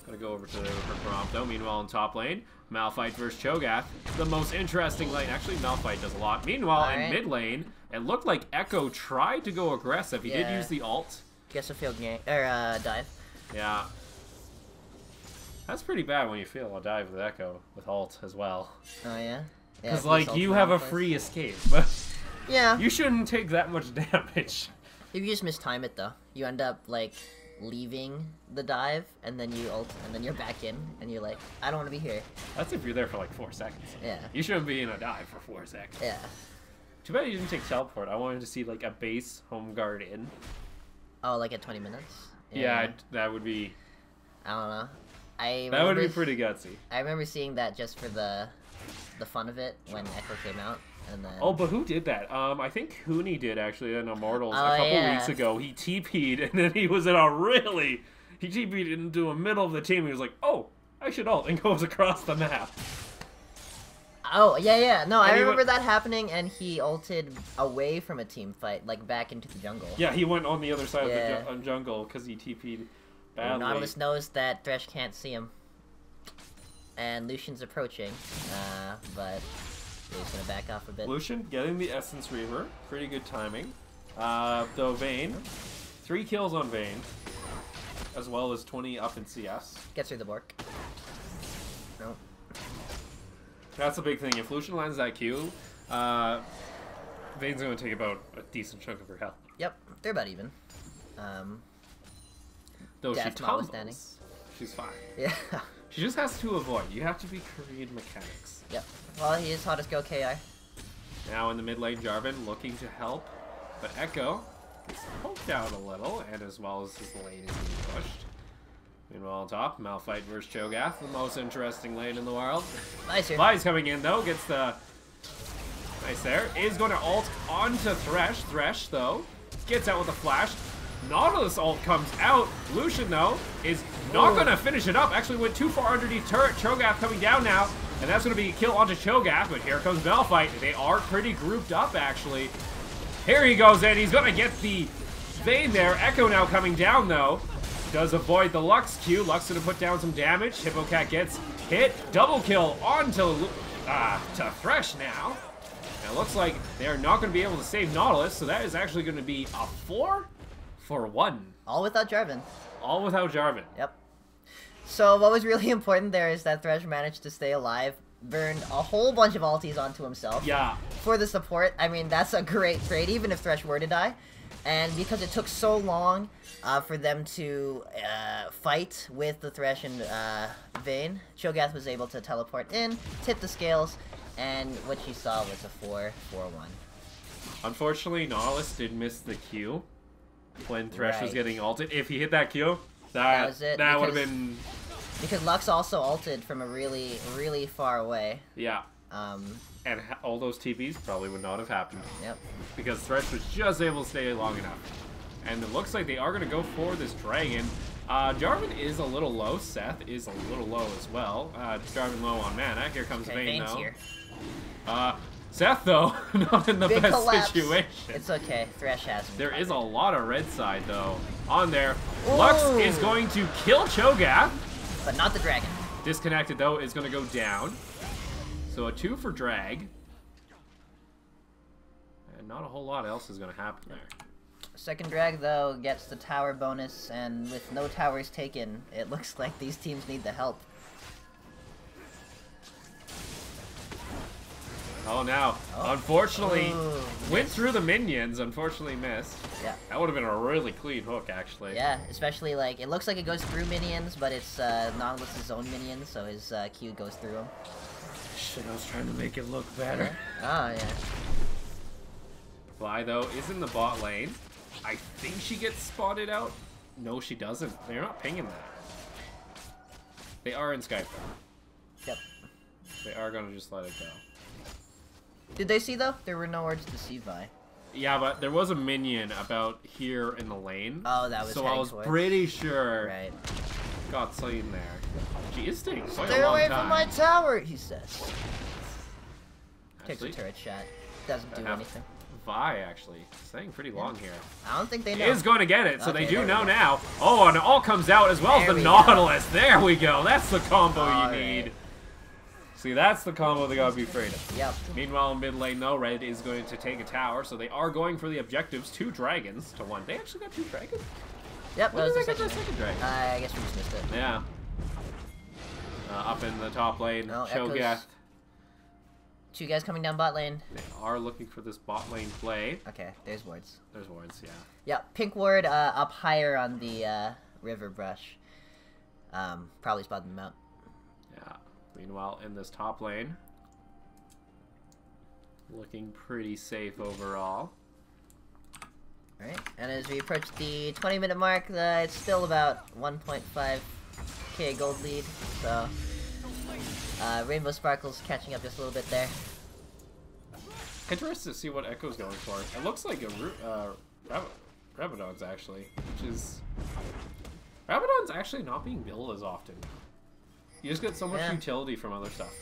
Gonna go over to Prompto. Meanwhile, in top lane, Malphite versus Cho'Gath. The most interesting lane. Actually, Malphite does a lot. Meanwhile, in mid lane, it looked like Echo tried to go aggressive. He did use the ult. Guess a field gank or dive. Yeah. That's pretty bad when you fail a dive with Echo with ult as well. Oh yeah. Because like you have a free escape, but yeah, you shouldn't take that much damage. If you just mistime it though, you end up like leaving the dive, and then you ult, and then you're back in, and you're like, I don't want to be here. That's if you're there for like 4 seconds. Yeah. You shouldn't be in a dive for 4 seconds. Yeah. Too bad you didn't take teleport. I wanted to see like a base home guard in. Oh, like at 20 minutes? Yeah, that would be... I don't know. That would be pretty gutsy. I remember seeing that just for the fun of it when Echo came out. And then... Oh, but who did that? I think Hooney did actually in Immortals a couple weeks ago. He TP'd and then he was in a really... He TP'd into the middle of the team. He was like, oh, I should ult, and goes across the map. Oh, yeah. No, I remember that happening, and he ulted away from a team fight, like back into the jungle. Yeah, he went on the other side of the jungle because he TP'd badly. Nautilus knows that Thresh can't see him. And Lucian's approaching, but... He's gonna back off a bit. Lucian getting the Essence Reaver. Pretty good timing. Though Vayne, 3 kills on Vayne, as well as 20 up in CS. Gets through the bork. No. That's a big thing. If Lucian lands that Q, Vayne's gonna take about a decent chunk of her health. Yep, they're about even. Though she tumbles, she's fine. Yeah. She just has to avoid. You have to be Korean mechanics. Yep. Well, he is hottest go KI. Now in the mid lane, Jarvan looking to help, but Echo gets poked out a little, and as well as his lane is being pushed. Meanwhile on top, Malphite versus Cho'Gath, the most interesting lane in the world. Nice here. Vi's coming in though, gets the... Nice there. Is going to ult onto Thresh. Thresh, though, gets out with a flash. Nautilus ult comes out. Lucian, though, is not going to finish it up. Actually went too far underneath turret. Cho'Gath coming down now. And that's going to be a kill onto Cho'Gath. But here comes Malphite. They are pretty grouped up, actually. Here he goes in. He's going to get the Vayne there. Echo now coming down, though. Does avoid the Lux Q. Lux going to put down some damage. Hippocat gets hit. Double kill onto to Thresh now. And it looks like they're not going to be able to save Nautilus. So that is actually going to be a 4-for-1. All without Jarvan. All without Jarvan. Yep. So what was really important there is that Thresh managed to stay alive, burned a whole bunch of ultis onto himself. Yeah. For the support, I mean, that's a great trade, even if Thresh were to die. And because it took so long for them to fight with the Thresh and Vayne, Cho'Gath was able to teleport in, tip the scales, and what you saw was a 4-4-1. Unfortunately, Nautilus did miss the Q when Thresh was Right. getting ulted. If he hit that Q, that was it, that would have because- been... Because Lux also ulted from a really, really far away. Yeah. And all those TPs probably would not have happened. Yep. Because Thresh was just able to stay long enough. And it looks like they are going to go for this dragon. Jarvan is a little low. Seth is a little low as well. Jarvan low on mana. Here comes Vayne, Vayne's though. here. Seth, though, not in the Big best collapse. situation. It's okay. Thresh has him. There is a covered. lot of red side, though, on there. Lux Ooh. is going to kill Cho'Gath. But not the dragon. Disconnected, though, is going to go down. So a 2 for drag. And not a whole lot else is going to happen there. Second drag, though, gets the tower bonus, and with no towers taken, it looks like these teams need the help. Oh, now, unfortunately, Ooh, went through the minions, unfortunately missed. Yeah. That would have been a really clean hook, actually. Yeah, especially, like, it looks like it goes through minions, but it's Nautilus's own minions, so his Q goes through them. Shit, I was trying to make it look better. Oh, yeah. Vi, though, is in the bot lane. I think she gets spotted out. No, she doesn't. They're not pinging that. They are in Skype, though. Yep. They are going to just let it go. Did they see, though? There were no words to see Vi. Yeah, but there was a minion about here in the lane. Oh, that was So I heading was towards. pretty sure Right. got seen there. She is staying quite Stay a long away time. from my tower, he says. Takes a Actually, turret shot. Doesn't do I have anything. Vi, actually, staying pretty long here. I don't think they know. Is going to get it, so they Okay, do there we know go. now. Oh, and it all comes out as well There as we the go. Nautilus. There we go. That's the combo All you right. need. See, that's the combo they gotta be afraid of. Yep. Meanwhile, in mid lane, though, Red is going to take a tower, so they are going for the objectives. 2 dragons to 1. They actually got 2 dragons? Yep, When that did was they the get their second. second dragon? I guess we just missed it. Yeah. Up in the top lane, No, Cho'Gath. Echoes. 2 guys coming down bot lane. They are looking for this bot lane play. Okay, there's wards. There's wards, yeah. Yep, pink ward up higher on the river brush. Probably spotted them out. Yeah. Meanwhile, in this top lane, looking pretty safe overall. Alright, and as we approach the 20-minute mark, it's still about 1.5k gold lead, so Rainbow Sparkle's catching up just a little bit there. Interested to see what Echo's going for. It looks like a Rabadon's actually, which is... Rabadon's actually not being billed as often. You just get so much Yeah. utility from other stuff.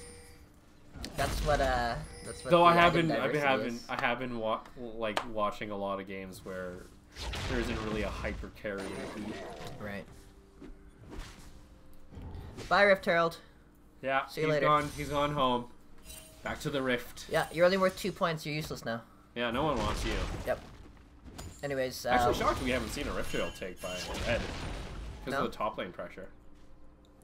That's what Though the I have item been diversity is. watching a lot of games where there isn't really a hyper carry in the heat. Right. Bye, Rift Herald. Yeah, See you later. He's gone home. Back to the Rift. Yeah, you're only worth 2 points. You're useless now. Yeah, no one wants you. Yep. Anyways, Actually, shocked we haven't seen a Rift Herald take by Red because No? of the top lane pressure.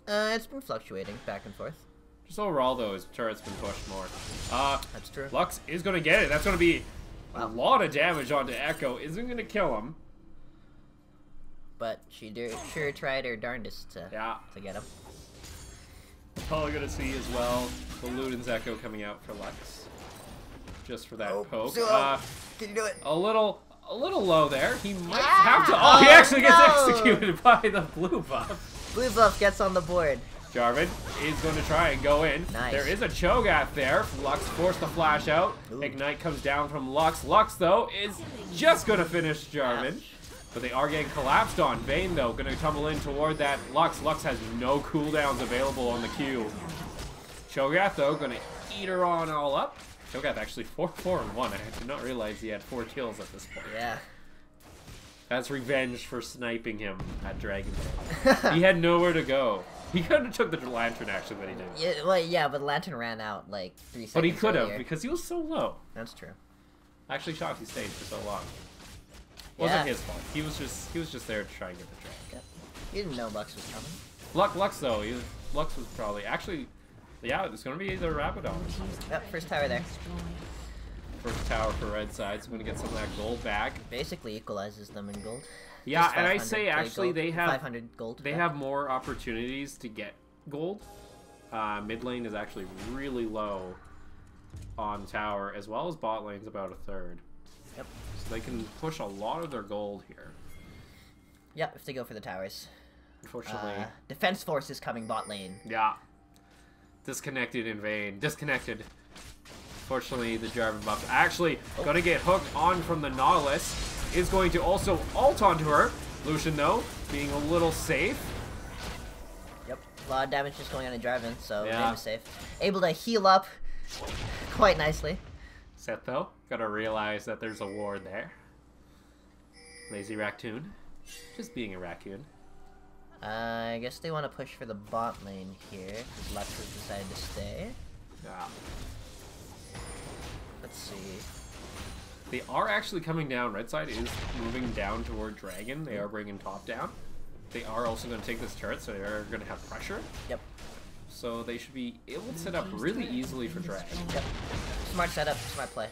it's been fluctuating back and forth. Just overall, though, his turret's been pushed more. That's true. Lux is going to get it. That's going to be a Wow. lot of damage onto Echo. Isn't going to kill him. But she sure tried her darndest to Yeah. get him. probably going to see as well the Luden's Echo coming out for Lux. Just for that poke. Can you do it? A little low there. He might have to. Oh, he actually gets executed by the blue buff. Blue buff gets on the board. Jarvan is going to try and go in. Nice. There is a Cho'Gath there. Lux forced the flash out. Ooh. Ignite comes down from Lux. Lux, though, is just going to finish Jarvan. Ouch. But they are getting collapsed on. Vayne, though, going to tumble in toward that Lux. Lux has no cooldowns available on the Q. Cho'Gath, though, going to eat her on all up. Cho'Gath actually 4-4-1. I did not realize he had 4 kills at this point. Yeah. That's revenge for sniping him at Dragon Ball. He had nowhere to go. He could have took the lantern, actually, but he didn't. Yeah, well, yeah, but Lantern ran out like 3 seconds But he could have, earlier. because he was so low. That's true. Actually, Shanti stayed for so long. Wasn't his fault. He was just there to try and get the dragon. Yep. You didn't know Lux was coming. Lux though, Lux was probably actually, yeah, it's gonna be the Rabadon. Yep, first tower there. First tower for red side, so I'm gonna get some of that gold back. Basically equalizes them in gold. Yeah, Just and I 500 say gold. actually they have 500 gold. They have more opportunities to get gold. Mid lane is actually really low on tower, as well as bot lane's about a third. Yep. So they can push a lot of their gold here. Yep, if they go for the towers. Unfortunately. Defense force is coming bot lane. Yeah. Disconnected in vain. Disconnected. Fortunately, the Jarvan buff actually gonna get hooked on from the Nautilus. Is going to also ult onto her. Lucian, though, being a little safe. Yep, a lot of damage just going on in Jarvan, so Yeah. Vayne is safe. Able to heal up quite nicely. Seth, though, gotta realize that there's a ward there. Lazy raccoon. Just being a raccoon. I guess they want to push for the bot lane here, because Lux has decided to stay. Yeah. Let's see. They are actually coming down. Red side is moving down toward Dragon. They are bringing top down. They are also going to take this turret, so they're going to have pressure. Yep. So they should be able to set up really easily for Dragon. Yep. Smart setup, smart play.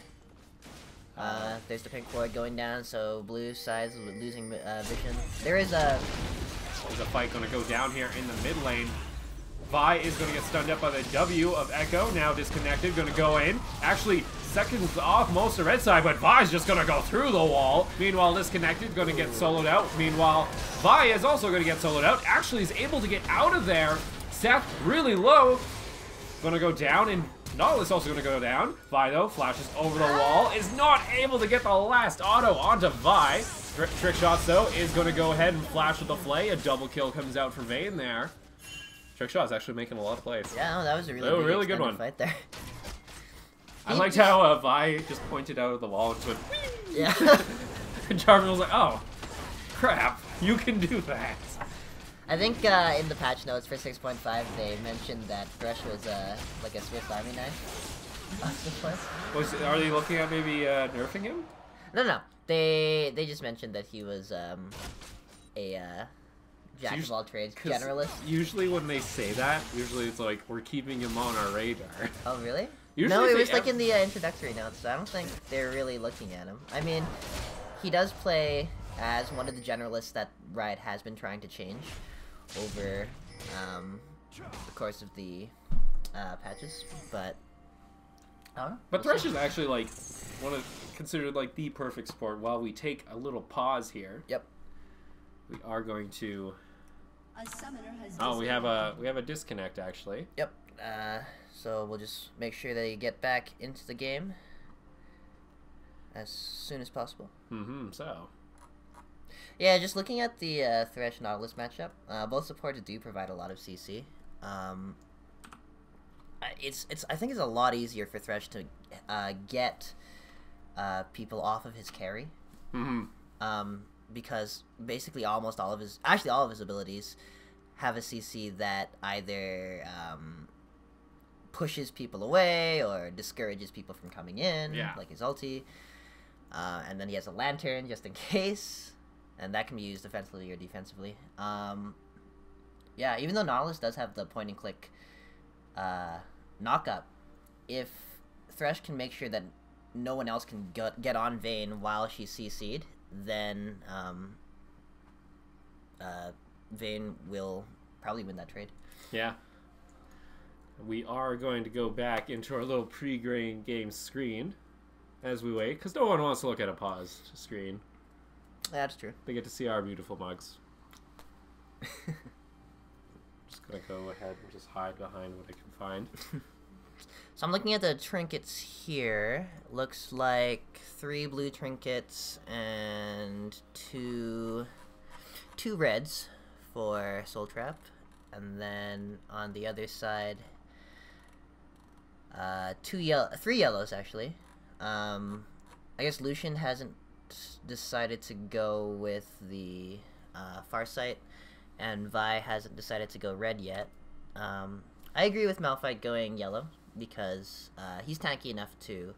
There's the pink ward going down, so blue side's losing vision. There's a fight going to go down here in the mid lane. Vi is going to get stunned up by the W of Echo. Now disconnected, going to go in. Actually, seconds off most of red side, but Vi's just going to go through the wall. Meanwhile, disconnected, going to get soloed out. Meanwhile, Vi is also going to get soloed out. Actually is able to get out of there. Seth really low. Going to go down, and Nautilus also going to go down. Vi, though, flashes over the wall. Is not able to get the last auto onto Vi. Trick Shots, though, is going to go ahead and flash with the Flay. A double kill comes out for Vayne there. Trick Shot's actually making a lot of plays. Yeah, no, that was a really good one. fight there. I liked how Vi just pointed out of the wall and just went, Yeah. and Jarvan was like, oh, crap, you can do that. I think in the patch notes for 6.5 they mentioned that Thresh was like a Swiss Army knife. Are they looking at maybe nerfing him? No. They just mentioned that he was a jack of all trades generalist. Usually when they say that, usually it's like, we're keeping him on our radar. Oh, really? Usually no, it was like in the introductory notes, so I don't think they're really looking at him. I mean, he does play as one of the generalists that Riot has been trying to change over the course of the patches, but I don't know. But Thresh is actually like considered like the perfect support. While we take a little pause here, yep, we are going to. Oh, we have a disconnect actually. Yep. So we'll just make sure they get back into the game as soon as possible. So. Yeah, just looking at the Thresh Nautilus matchup, both supports do provide a lot of CC. I think it's a lot easier for Thresh to get people off of his carry. Because basically almost all of his abilities have a CC that either pushes people away or discourages people from coming in, like his ulti. And then he has a lantern just in case, and that can be used offensively or defensively. Yeah, even though Nautilus does have the point and click knock-up, if Thresh can make sure that no one else can get on Vayne while she's CC'd, then Vayne will probably win that trade. Yeah. We are going to go back into our little pre-game screen as we wait, because no one wants to look at a paused screen. That's true. They get to see our beautiful mugs. Just gonna go ahead and just hide behind what I can find. So I'm looking at the trinkets here. Looks like 3 blue trinkets and two reds for Soul Trap, and then on the other side, 3 yellows actually. I guess Lucian hasn't decided to go with the Farsight, and Vi hasn't decided to go red yet. I agree with Malphite going yellow because he's tanky enough to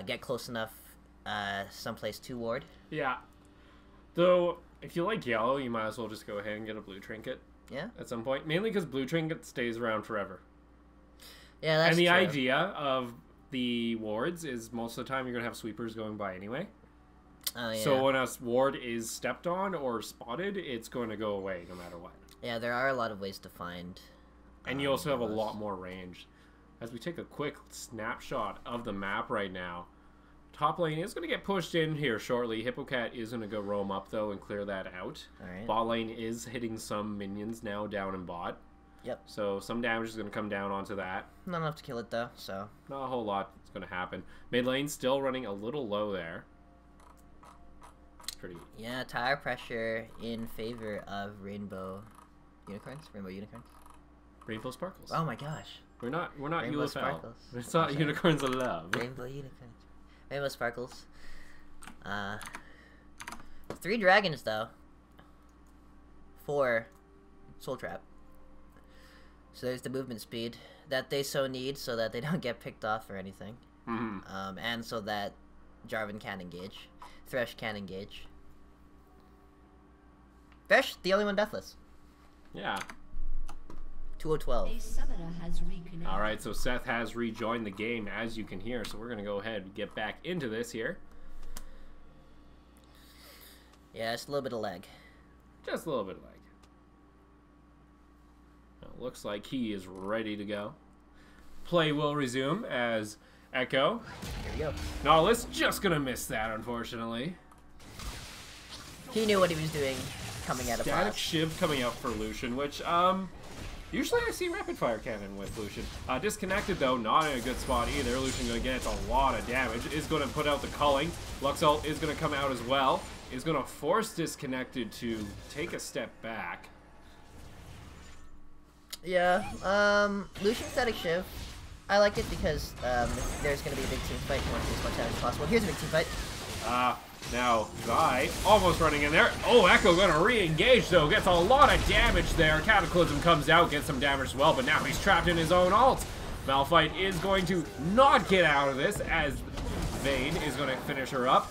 get close enough someplace to ward. Yeah. Though, if you like yellow, you might as well just go ahead and get a blue trinket. Yeah. At some point. Mainly because blue trinket stays around forever. Yeah, that's And the true. idea of the wards is most of the time you're going to have sweepers going by anyway. Oh, yeah. So when a ward is stepped on or spotted, it's going to go away no matter what. Yeah, there are a lot of ways to find. And you also have a lot more range. As we take a quick snapshot of the map right now, top lane is going to get pushed in here shortly. Hippocat is going to go roam up, though, and clear that out. Alright. Bot lane is hitting some minions now down in bot. Yep. So some damage is going to come down onto that. Not enough to kill it, though, so. Not a whole lot is going to happen. Mid lane still running a little low there. Pretty. Yeah, tire pressure in favor of Rainbow Unicorns? Rainbow Unicorns? Rainbow Sparkles. Oh my gosh. We're not Rainbow UFL. Sparkles. It's not Okay. Unicorns of Love. Rainbow Unicorns. Rainbow Sparkles. 3 dragons, though. 4 Soul Trap. So there's the movement speed that they so need so that they don't get picked off or anything. Mm-hmm. And so that Jarvan can engage. Thresh can engage. Thresh, the only one deathless. Yeah. 2012. A summoner has reconnected. Alright, so Seth has rejoined the game, as you can hear, so we're going to go ahead and get back into this here. Yeah, it's a little bit of lag. Just a little bit of lag. Now, it looks like he is ready to go. Play will resume as Echo. Here we go. Nautilus just going to miss that, unfortunately. He knew what he was doing coming out of Static boss. Shiv coming out for Lucian, which, usually I see Rapid Fire Cannon with Lucian. Disconnected, though, not in a good spot either. Lucian going to get a lot of damage. Is going to put out the culling. Luxalt is going to come out as well. Is going to force Disconnected to take a step back. Yeah, Lucian Static Shiv. I like it because there's going to be a big team fight. You want to do as much damage as possible. Here's a big team fight. Now, Vi almost running in there. Oh, Echo going to re-engage, though. Gets a lot of damage there. Cataclysm comes out, gets some damage as well, but now he's trapped in his own ult. Malphite is going to not get out of this, as Vayne is going to finish her up.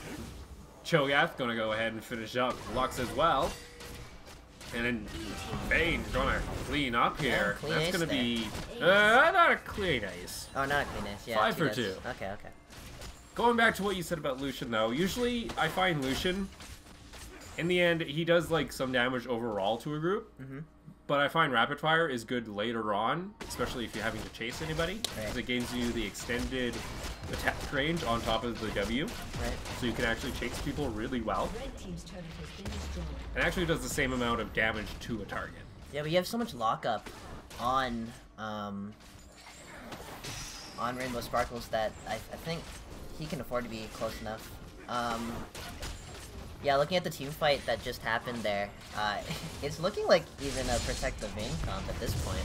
Cho'Gath going to go ahead and finish up Lux as well. And then Vayne's going to clean up here. clean That's ace going to there. be... not a clean ace. Oh, not a clean ace. Yeah, 5 for ace. 2. Okay, okay. Going back to what you said about Lucian, though, usually I find Lucian, in the end, he does, like, some damage overall to a group. But I find Rapid Fire is good later on, especially if you're having to chase anybody, because it gives you the extended attack range on top of the W. Right. So you can actually chase people really well. Red team's turret has been destroyed. And actually does the same amount of damage to a target. Yeah, but you have so much lockup on Rainbow Sparkles that I think he can afford to be close enough. Yeah, looking at the team fight that just happened there, it's looking like even a Protect the Vayne comp at this point.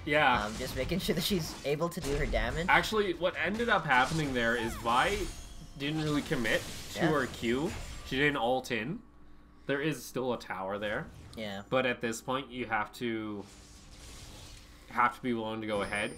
Yeah. Just making sure that she's able to do her damage. Actually, what ended up happening there is Vi didn't really commit to her Q. She didn't ult in. There is still a tower there. Yeah. But at this point, you have to be willing to go ahead.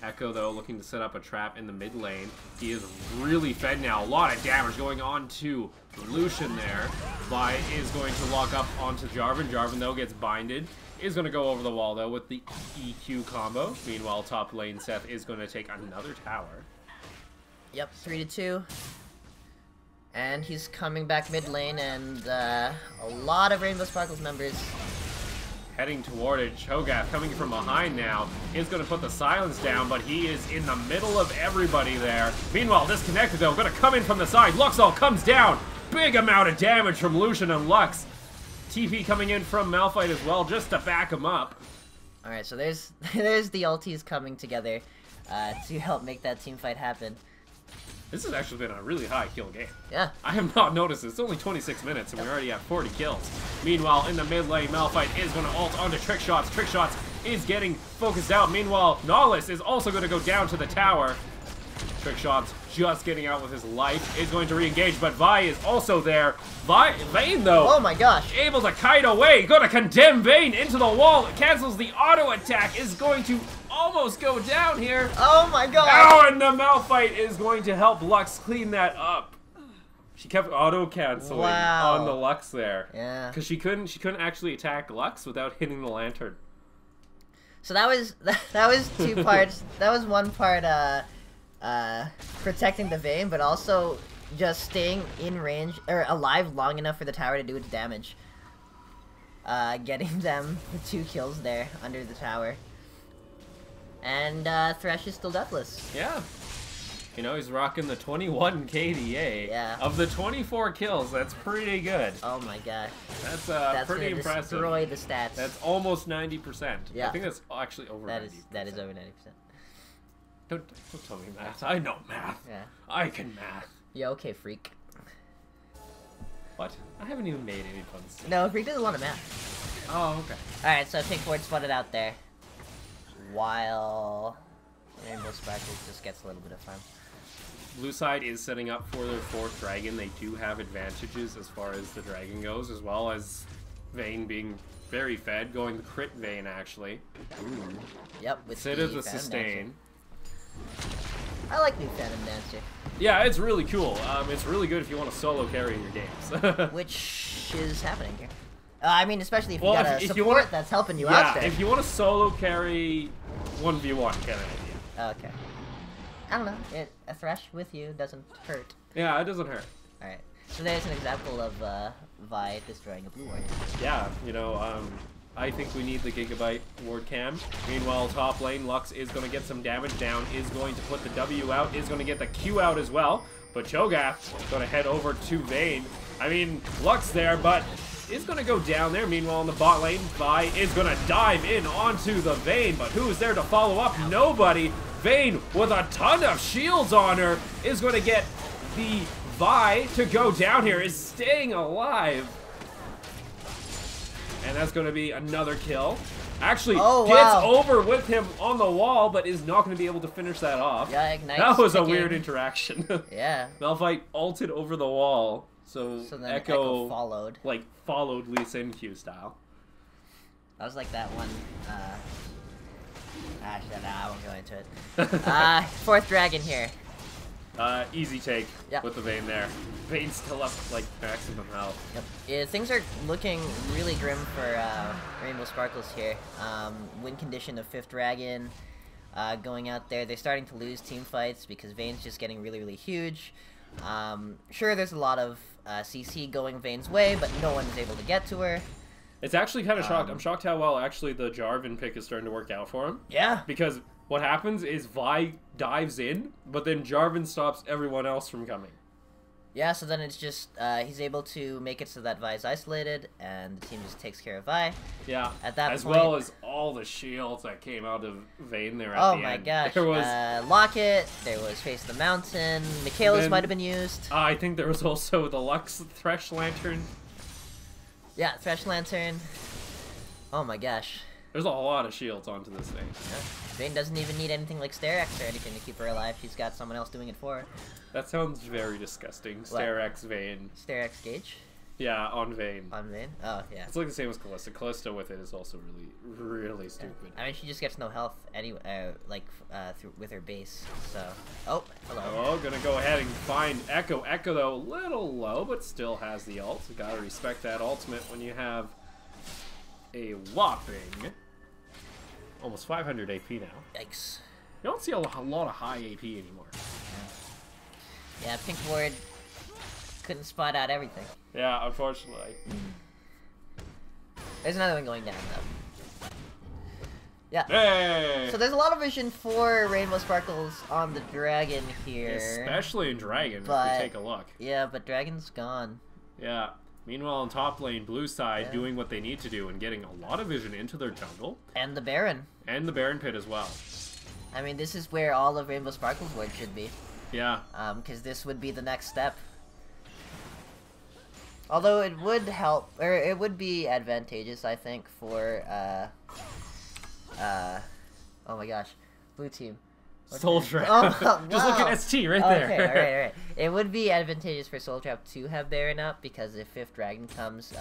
Echo, though, looking to set up a trap in the mid lane. He is really fed now. A lot of damage going on to Lucian there. Vi is going to lock up onto Jarvan. Jarvan, though, gets binded. Is going to go over the wall, though, with the EQ combo. Meanwhile, top lane Seth is going to take another tower. Yep, 3-2. And he's coming back mid lane, and a lot of Rainbow Sparkles members heading toward it. Cho'Gath coming from behind now is going to put the silence down, but he is in the middle of everybody there. Meanwhile, disconnected though, going to come in from the side. Luxall comes down. Big amount of damage from Lucian and Lux. TP coming in from Malphite as well, just to back him up. All right, so there's the ultis coming together to help make that team fight happen. This has actually been a really high kill game. Yeah. I have not noticed this. It's only 26 minutes and we already have 40 kills. Meanwhile, in the mid lane, Malphite is going to ult onto Trick Shots. Trick Shots is getting focused out. Meanwhile, Nautilus is also going to go down to the tower. Trick Shots just getting out with his life. Is going to re-engage, but Vi is also there. Vayne, though. Oh my gosh. Able to kite away. Going to condemn Vayne into the wall. It cancels the auto attack. Is going to almost go down here. Oh my god. Oh, and the Malphite is going to help Lux clean that up. She kept auto canceling on the Lux there. Yeah. Because she couldn't actually attack Lux without hitting the lantern. So that was two parts. That was one part protecting the Vayne, but also just staying in range or alive long enough for the tower to do its damage. Getting them the 2 kills there under the tower. And Thresh is still deathless. Yeah. You know, he's rocking the 21 KDA. Yeah. Of the 24 kills, that's pretty good. Oh my gosh. That's pretty gonna impressive. Destroy the stats. That's almost 90%. Yeah. I think that's actually over 90%. That is over 90%. Don't tell me math. I know math. Yeah. I can math. Yeah, okay, Freak. What? I haven't even made any puns. No, Freak does a lot of math. Oh, okay. Alright, so Pink Ward spotted out there. While Rainbow Sparkles just gets a little bit of fun. Blue side is setting up for their 4th dragon. They do have advantages as far as the dragon goes, as well as Vayne being very fed, going the crit Vayne actually. Ooh. Yep, with Instead of the sustain. I like new Phantom Dancer. Yeah, it's really cool. It's really good if you want to solo carry in your games. Which is happening here. I mean, especially if you Well, got a if support you wanna, that's helping you out there. if you want to solo carry 1v1 kind of idea. Okay. I don't know. A Thresh with you doesn't hurt. Yeah, it doesn't hurt. Alright. So there's an example of Vi destroying a blue ward. Yeah, you know, I think we need the Gigabyte ward cam. Meanwhile, top lane, Lux is going to get some damage down, is going to put the W out, is going to get the Q out as well. But Cho'Gath is going to head over to Vayne. I mean, Lux there, but is going to go down there. Meanwhile, in the bot lane, Vi is going to dive in onto the Vayne, but who is there to follow up? Nobody. Vayne, with a ton of shields on her, is going to get the Vi to go down here, is staying alive. And that's going to be another kill. Actually, gets over with him on the wall, but is not going to be able to finish that off. Yeah, Ignite's that was a ticking. weird interaction. Yeah. Malphite ulted over the wall, so then Echo followed. Like, followed Lee Sin Q style. That was like that one, Actually, nah, I won't go into it. 4th dragon here. Easy take with the Vayne there. Vayne's still up, like, maximum health. Yep. Yeah, things are looking really grim for Rainbow Sparkles here. Win condition of 5th dragon going out there. They're starting to lose team fights because Vayne's just getting really, really huge. Sure, there's a lot of CC going Vayne's way, but no one is able to get to her. It's actually kind of shocked. I'm shocked how well actually the Jarvan pick is starting to work out for him. Yeah. Because what happens is Vi dives in, but then Jarvan stops everyone else from coming. Yeah, so then it's just, he's able to make it so that Vi is isolated, and the team just takes care of Vi. Yeah, at that as point, well as all the shields that came out of Vayne there at the end. Oh my gosh, there was Locket, there was Face the Mountain, Michaela's might have been used. I think there was also the Lux Thresh Lantern. Yeah, Thresh Lantern. Oh my gosh. There's a lot of shields onto this thing. Yeah. Vayne doesn't even need anything like Starex or anything to keep her alive. She's got someone else doing it for her. That sounds very disgusting. Starex Vayne. Starex Gage? Yeah, on Vayne. On Vayne? Oh, yeah. It's like the same as Calista. Calista with it is also really stupid. I mean, she just gets no health anyway, with her base, so... Oh, hello. Oh, gonna go ahead and find Echo. Echo, though, a little low, but still has the ult. You gotta respect that ultimate when you have a whopping almost 500 AP now. Yikes. You don't see a lot of high AP anymore. Yeah, Pink Ward couldn't spot out everything. Yeah, unfortunately. There's another one going down, though. Yeah. Hey! So there's a lot of vision for Rainbow Sparkles on the dragon here. Especially in Dragon, But- if we take a look. Yeah, but dragon's gone. Yeah. Meanwhile, on top lane, blue side Yeah. doing what they need to do and getting a lot of vision into their jungle. And the Baron. And the Baron Pit as well. I mean, this is where all of Rainbow Sparkles ward should be. Yeah. Because this would be the next step. Although it would help, or it would be advantageous, I think, for, oh my gosh, blue team. Soul Trap. Oh, Just look wow. at ST right Okay, there. alright. It would be advantageous for Soul Trap to have Baron up, because if Fifth Dragon comes,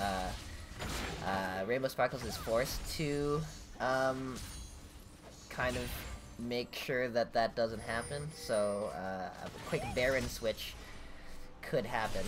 Rainbow Sparkles is forced to, kind of make sure that that doesn't happen, so, a quick Baron switch could happen.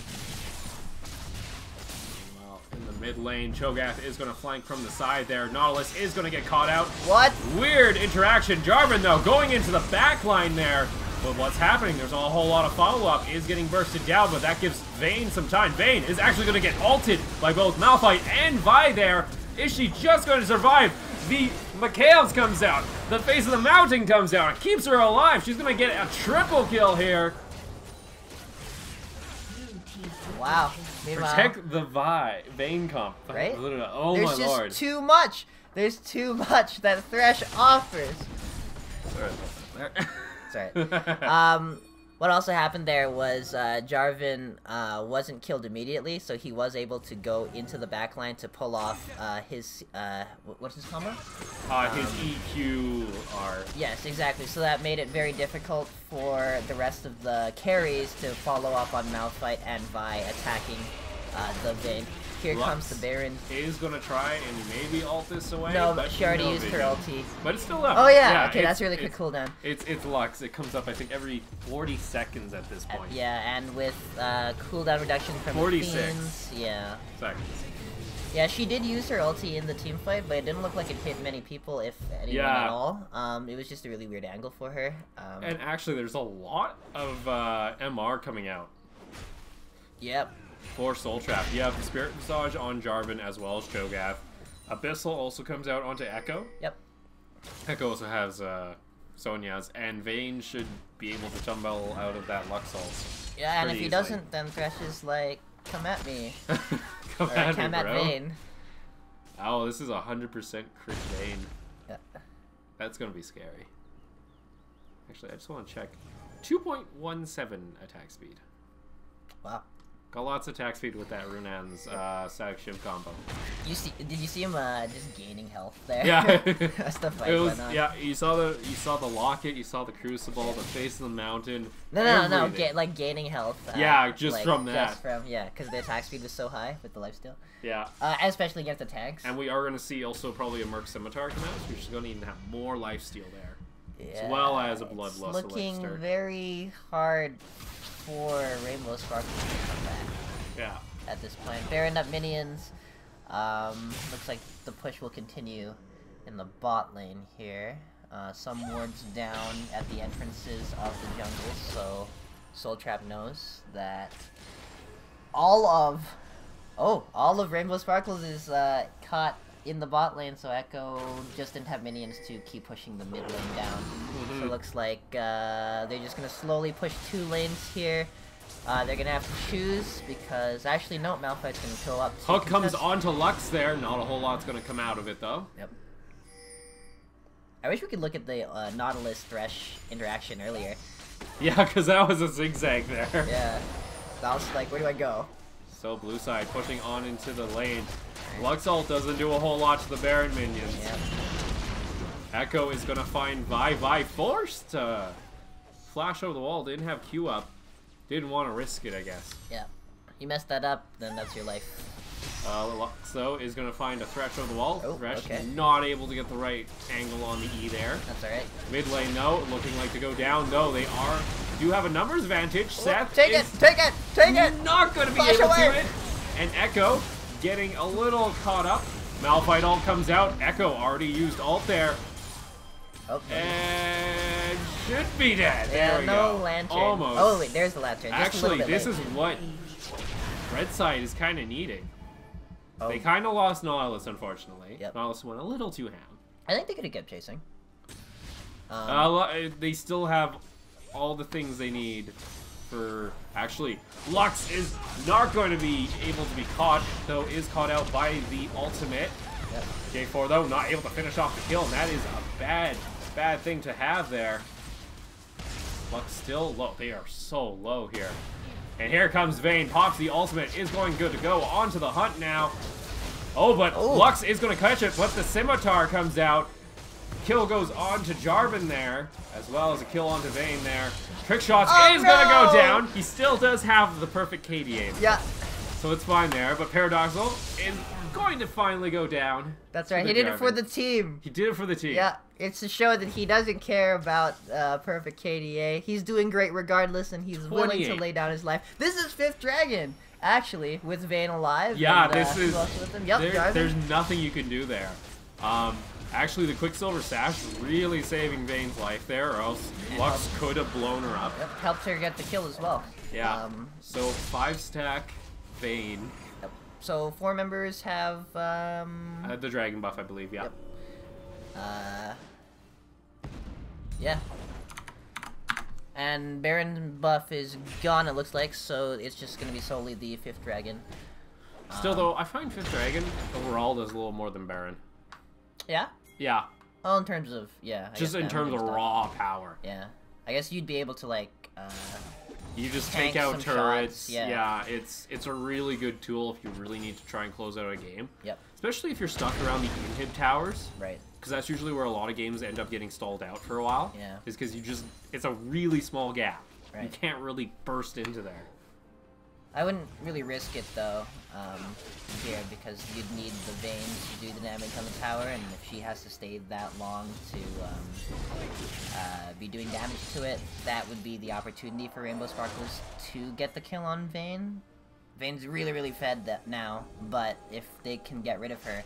Well, in the mid lane, Cho'Gath is going to flank from the side there. Nautilus is going to get caught out. What? Weird interaction. Jarvan, though, going into the back line there. But what's happening? There's a whole lot of follow-up. Is getting bursted down, but that gives Vayne some time. Vayne is actually going to get ulted by both Malphite and Vi there. Is she just going to survive? The McHale's comes out. The Face of the Mountain comes out. It keeps her alive. She's going to get a triple kill here. Wow. Meanwhile, Protect the Vayne comp. Right? Oh there's my just lord. too much. There's too much that Thresh offers. Sorry. What also happened there was Jarvan wasn't killed immediately, so he was able to go into the backline to pull off his what's his combo? His EQR. Yes, exactly. So that made it very difficult for the rest of the carries to follow up on Malphite and Vi attacking the Vayne. Here Lux comes the Baron. is gonna try and maybe ult this away. No, but she already no used her vision. ulti. But it's still up. Oh yeah, okay, it's- that's a really quick it's- cooldown. It's Lux. It comes up, I think, every 40 seconds at this point. Yeah, and with cooldown reduction from 46. Fiends, yeah. Seconds. Yeah, she did use her ulti in the team fight, but it didn't look like it hit many people, if anyone Yeah. at all. It was just a really weird angle for her. And actually, there's a lot of MR coming out Yep. for Soul Trap. You have the Spirit Visage on Jarvan as well as Cho'Gath. Abyssal also comes out onto Echo. Yep. Echo also has Sonya's, and Vayne should be able to tumble out of that Lux ult. Yeah, and if pretty he easily. doesn't, then Thresh is like, come at me. Come Or at come me, at bro. Vayne. Oh, this is 100% crit Vayne. Yeah. That's gonna be scary. Actually, I just want to check. 2.17 attack speed. Wow. Got lots of attack speed with that Runan's static shiv combo. Did you see him just gaining health there? Yeah. That's the fight It was, went on. yeah, you saw the locket, you saw the crucible, the face of the mountain. No, everything. like gaining health. Yeah, just like, from that. Just from, yeah, because the attack speed was so high with the lifesteal. Yeah. Especially against the tanks. And we are going to see also probably a Merc Scimitar come out, so we're just going to even have more lifesteal there. Yeah, As well as a it's Bloodlust looking Elixir. very hard for Rainbow Sparkles to come back Yeah. at this point. Baron up minions. Looks like the push will continue in the bot lane here. Some wards down at the entrances of the jungle, so Soul Trap knows that all of Rainbow Sparkles is caught in the bot lane, so Echo just didn't have minions to keep pushing the mid lane down. So it looks like they're just gonna slowly push 2 lanes here. They're gonna have to choose because actually no, Malphite's gonna go up. Hook comes onto Lux there. Not a whole lot's going to come out of it though. Yep. I wish we could look at the Nautilus Thresh interaction earlier. Yeah, because that was a zigzag there. Yeah. I was like, where do I go? So blue side pushing on into the lane. Lux ult doesn't do a whole lot to the Baron minions. Yeah. Echo is going to find Vi. Vi forced to flash over the wall. Didn't have Q up. Didn't want to risk it, I guess. Yeah. You mess that up, then that's your life. Lux, though, is going to find a Thresh over the wall. Oh, Thresh okay. not able to get the right angle on the E there. That's alright. Mid lane, though, looking like to go down, though. They do have a numbers advantage. Seth Take it! is Take it! Take it! not going to be Flash able away. to it. And Echo getting a little caught up. Malphite ult comes out. Echo already used ult there. Oh, And should be dead. yeah, There we no go. lantern. Almost. Oh, wait, there's the lantern. Just a Actually, little bit this late. is what Red Side is kind of needing. Oh. They kind of lost Nautilus, unfortunately. Yep. Nautilus went a little too ham. I think they could have kept chasing. They still have all the things they need for... Actually, Lux is not going to be able to be caught, though is caught out by the ultimate. Yep. J4, though, not able to finish off the kill, and that is a bad thing to have there. Lux still low. They are so low here. And here comes Vayne, pops the ultimate, is going good to go. On to the hunt now. Oh, but Lux is going to catch it, but the scimitar comes out. Kill goes on to Jarvan there, as well as a kill onto Vayne there. Trick shots is going to go down. He still does have the perfect KDA. Yeah. So it's fine there, but Paradoxal is going to finally go down. That's right. He did it for the team. He did it for the team. Yeah, it's to show that he doesn't care about perfect KDA. He's doing great regardless, and he's willing to lay down his life. This is 5th Dragon, actually, with Vayne alive. Yeah, and, this is... with him. Yep, there's nothing you can do there. Actually, the Quicksilver Sash really saving Vayne's life there, or else Lux could have blown her up. Yep, helped her get the kill as well. Yeah, so 5-stack Vayne. Yep. So 4 members have... the dragon buff, I believe, yeah. Yep. Yeah. And Baron buff is gone, it looks like, so it's just going to be solely the 5th Dragon. Still, though, I find 5th Dragon overall does a little more than Baron. Yeah? Yeah. Oh, in terms of, yeah. Just in terms of raw power. Yeah. I guess you'd be able to, like, you just take out turrets. Shots, yeah. It's a really good tool if you really need to try and close out a game. Yep. Especially if you're stuck around the inhib towers. Right. Because that's usually where a lot of games end up getting stalled out for a while. Yeah. Is because it's a really small gap. Right. You can't really burst into there. I wouldn't really risk it, though, here, because you'd need the Vayne to do the damage on the tower, and if she has to stay that long to be doing damage to it, that would be the opportunity for Rainbow Sparkles to get the kill on Vayne. Vayne's really, really fed that now, but if they can get rid of her,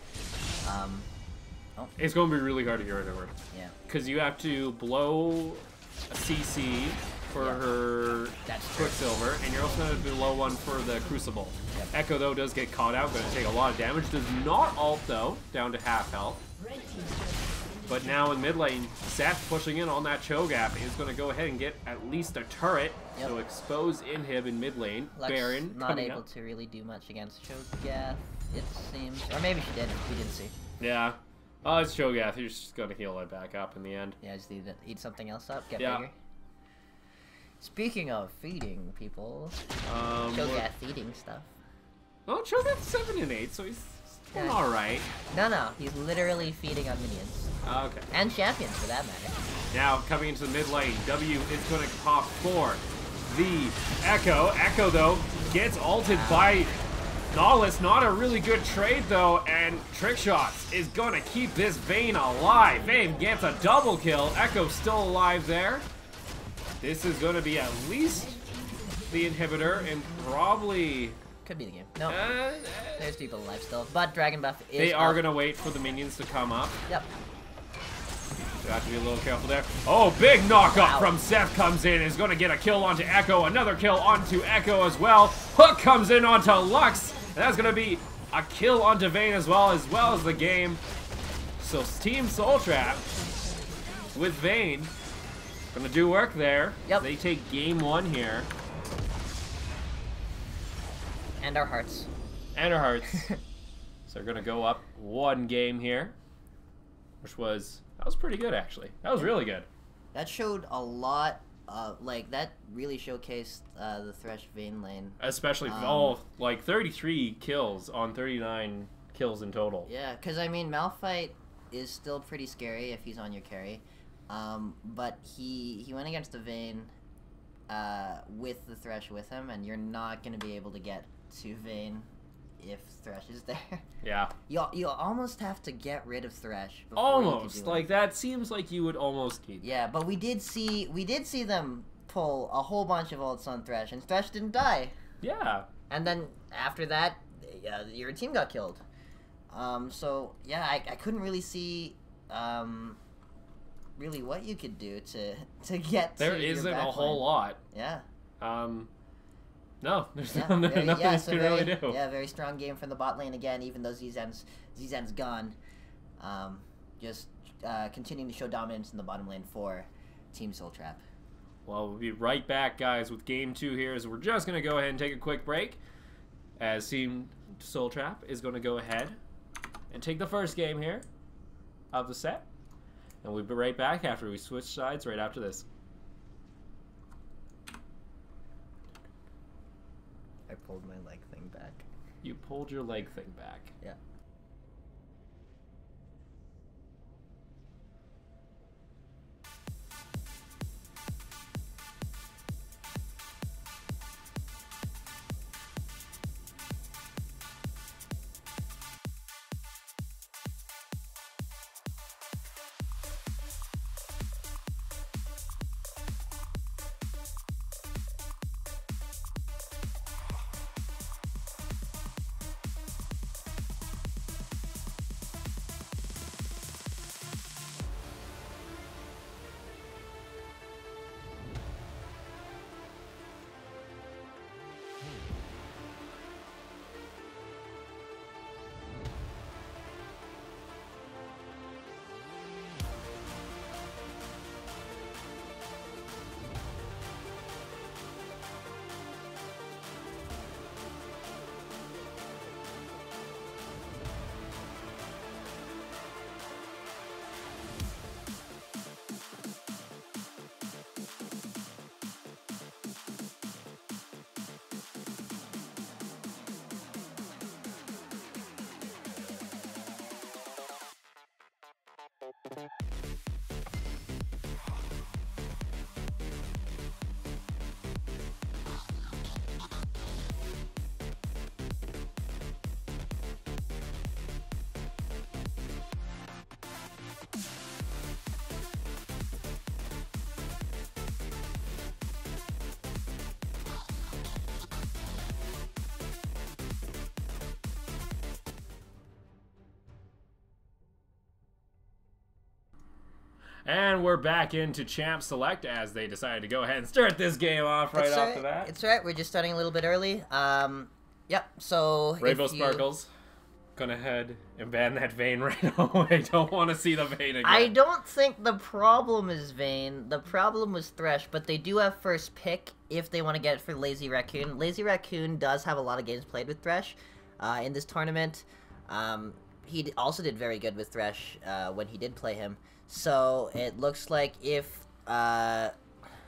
it's going to be really hard to get rid of her. Yeah. Because you have to blow a CC for her Quicksilver, and you're also going to blow one for the Crucible. Yep. Echo, though, does get caught out, going to take a lot of damage. Does not ult, though, down to half health. But now in mid lane, Seth pushing in on that Cho'Gath is going to go ahead and get at least a turret. Yep. So expose inhib in mid lane. Lux Baron not coming able up. to really do much against Cho'Gath, it seems. Or maybe she did, we didn't see. Yeah. Oh, it's Cho'Gath. He's just going to heal it back up in the end. Yeah, just need to eat something else up, get Yeah. bigger. Speaking of feeding people, Um, Cho'Gath feeding stuff. well, Cho'Gath's 7 and 8, so he's still Yeah. alright. No, he's literally feeding on minions. Okay. And champions, for that matter. Now, coming into the mid lane, W is going to pop for the Echo. Echo, though, gets ulted by Nautilus. Not a really good trade, though, and Trick Shots is going to keep this Vayne alive. Vayne gets a double kill. Echo still alive there. This is going to be at least the inhibitor, and probably... Could be the game. No, there's people alive still. But Dragon Buff is They are up. going to wait for the minions to come up. Yep. You have to be a little careful there. Oh, big knock up Wow. from Seth comes in. Is going to get a kill onto Echo. Another kill onto Echo as well. Hook comes in onto Lux. And that's going to be a kill onto Vayne as well as the game. So Team Soul Trap with Vayne going to do work there. Yep. They take game 1 here. And our hearts. And our hearts. So they're going to go up 1 game here. Which was... That was pretty good, actually. That was really good. That showed a lot, like, that really showcased the Thresh Vayne lane. Especially, like 33 kills on 39 kills in total. Yeah, because, I mean, Malphite is still pretty scary if he's on your carry. But he went against the Vayne with the Thresh with him, and you're not going to be able to get to Vayne if Thresh is there. Yeah. You almost have to get rid of Thresh. Before Almost. You can do Like, that seems like you would almost need. Yeah, but we did see them pull a whole bunch of ults on Thresh, and Thresh didn't die. Yeah. And then after that, your team got killed. So yeah, I couldn't really see really what you could do to get. There to your isn't a back whole line. lot. Yeah. No, there's Yeah, nothing you can really do. Yeah, very strong game from the bot lane again, even though Zzan's gone. Just continuing to show dominance in the bottom lane for Team Soul Trap. Well, we'll be right back, guys, with Game 2 here. So we're just going to go ahead and take a quick break, as Team Soul Trap is going to go ahead and take the first game here of the set. And we'll be right back after we switch sides right after this. I pulled my leg thing back. You pulled your leg thing back. Yeah. And we're back into Champ Select as they decided to go ahead and start this game off right off the bat. It's right. We're just starting a little bit early. Yep. So Rainbow Sparkles, gonna head and ban that Vayne right away. Don't want to see the Vayne again. I don't think the problem is Vayne. The problem was Thresh, but they do have first pick if they want to get it for Lazy Raccoon. Lazy Raccoon does have a lot of games played with Thresh in this tournament. He also did very good with Thresh when he did play him. So it looks like if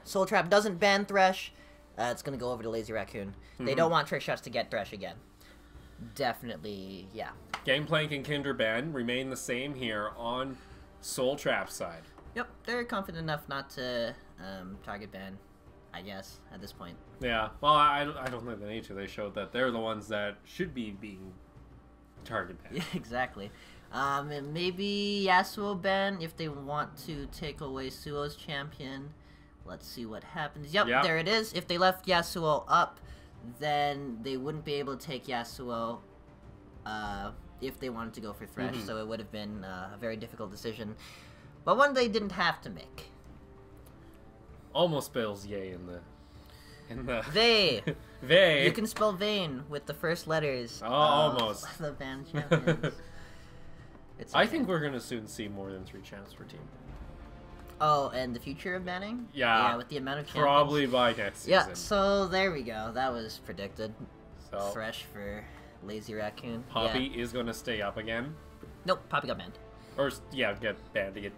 Soul Trap doesn't ban Thresh, it's going to go over to Lazy Raccoon. They don't want Trick Shots to get Thresh again. Definitely, yeah. Gangplank and Kinder ban remain the same here on Soul Trap's side. Yep, they're confident enough not to target ban, I guess, at this point. Yeah, well, I don't think they need to. They showed that they're the ones that should be being target banned. Yeah, exactly. And maybe Yasuo ban if they want to take away Suo's champion. Let's see what happens. Yep, there it is. If they left Yasuo up, then they wouldn't be able to take Yasuo if they wanted to go for Thresh, so it would have been a very difficult decision. But one they didn't have to make. Almost spells yay in the They. They. You can spell Vayne with the first letters. Oh, almost. The band champions. I think we're gonna soon see more than 3 champs per team. Oh, and the future of banning? Yeah. Yeah, with the amount of champions. Probably by next season. Yeah, so there we go. That was predicted. So Thresh for Lazy Raccoon. Poppy is gonna stay up again. Nope, Poppy got banned. Or, yeah, get banned again.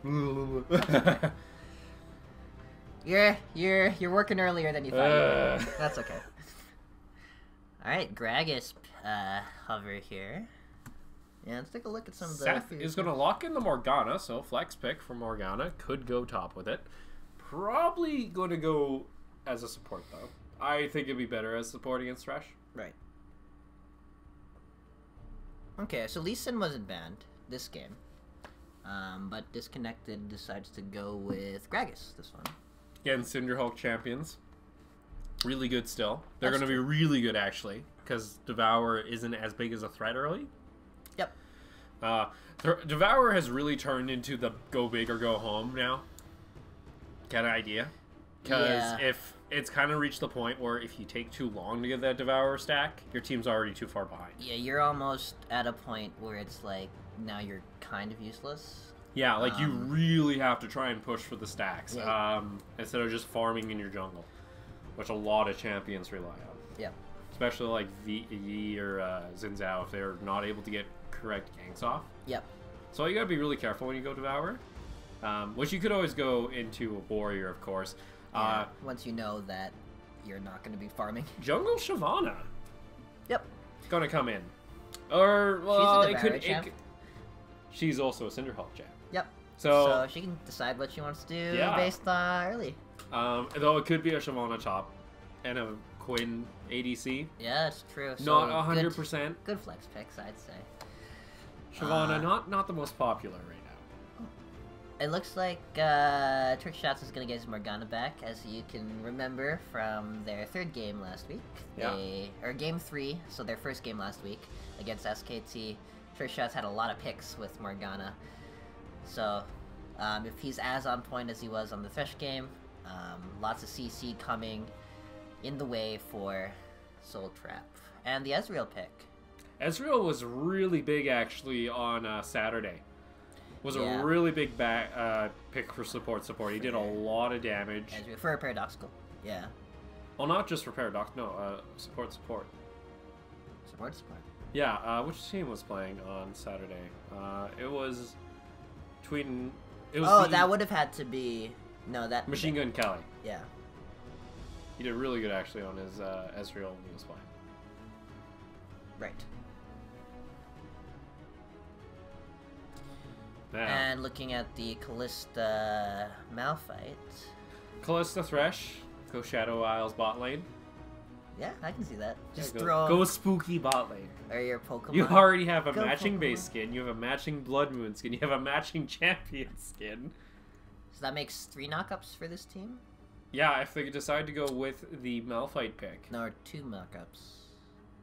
You're working earlier than you thought you were. That's okay. Alright, Gragas hover here. Yeah, let's take a look at some of the... Seth is going to lock in the Morgana, so flex pick for Morgana. Could go top with it. Probably going to go as a support, though. I think it'd be better as support against Thresh. Right. Okay, so Lee Sin wasn't banned this game. But Disconnected decides to go with Gragas this one. Again, Cinderhulk champions. Really good still. They're going to be really good, actually, because Devour isn't as big as a threat early. Yep. Devour has really turned into the go big or go home now kind of idea. Because if it's kind of reached the point where if you take too long to get that Devour stack, your team's already too far behind. Yeah, you're almost at a point where it's like, now you're kind of useless. Yeah, like you really have to try and push for the stacks Yeah. instead of just farming in your jungle, which a lot of champions rely on. Yeah. Especially like Yi or Xin Zhao if they're not able to get correct ganks off. Yep. So you gotta be really careful when you go Devour. Which you could always go into a Warrior, of course. Yeah, once you know that you're not going to be farming. Jungle Shyvana Yep. gonna come in. Or, well, She's a Devour champ. She's also a Cinderhawk champ. Yep. So she can decide what she wants to do Yeah. based on early. though it could be a Shyvana top and a Quinn ADC. Yeah, that's true. So Not 100%. Good flex picks, I'd say. Shyvana, not the most popular right now. It looks like Trick Shots is going to get his Morgana back, as you can remember from their third game last week. Yeah. Or game 3, so their first game last week against SKT. Trick Shots had a lot of picks with Morgana. So, if he's as on point as he was on the Thresh game, lots of CC coming in the way for Soul Trap. And the Ezreal pick. Ezreal was really big actually on Saturday. Was Yeah. a really big pick for support. He did a lot of damage. Ezreal for a Paradoxical. Yeah. Well, not just for Paradox. No, support. Support. Yeah. Which team was playing on Saturday? It was between. It was the that would have had to be... No, that... Machine Gun Kelly. Yeah. He did really good actually on his Ezreal when he was playing. Right. Now, And looking at the Callista Malphite, Callista Thresh, go Shadow Isles bot lane. yeah, I can see that. Just Yeah, throw go spooky bot lane. or your Pokemon. You already have a Go matching base Pokemon. skin. You have a matching Blood Moon skin. You have a matching champion skin. So that makes 3 knockups for this team? Yeah, if they decide to go with the Malphite pick. No, or 2 knockups.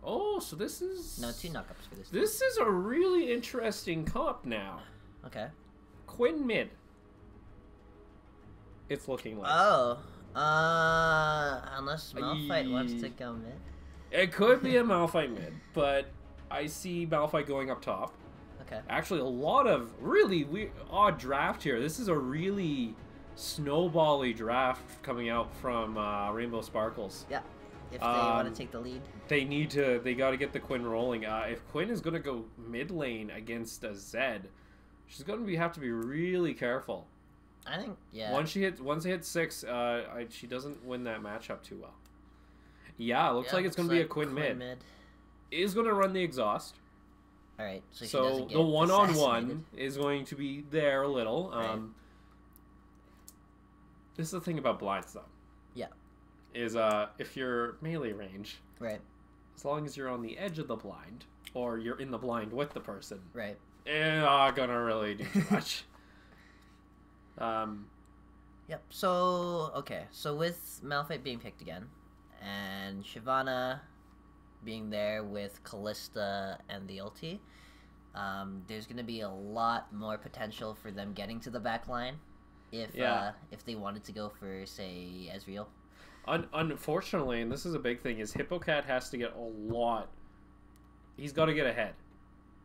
Oh, so this is... No, 2 knockups for this team. This is a really interesting comp now. Okay. Quinn mid. It's looking like. Oh. Unless Malphite wants to go mid. It could be a Malphite mid, but I see Malphite going up top. Okay. Actually, a lot of really odd draft here. This is a really snowbally draft coming out from Rainbow Sparkles. Yeah. If they want to take the lead. They got to get the Quinn rolling. If Quinn is going to go mid lane against a Zed, she's going to have to be really careful. I think, yeah. Once they hit 6, she doesn't win that matchup too well. Yeah, it looks like it's going to be a Quinn mid. Is going to run the exhaust. All right. So she So doesn't get the one-on-one assassinated. is going to be there a little. Right. This is the thing about blinds, though. Yeah. Is if you're melee range, Right. as long as you're on the edge of the blind, or you're in the blind with the person, Right. not gonna really do too much. Yep. So okay. So with Malphite being picked again, and Shyvana being there with Callista and the ulti, there's gonna be a lot more potential for them getting to the back line, if they wanted to go for say Ezreal. Unfortunately, and this is a big thing, is Hippocat has to get a lot. He's got to get ahead.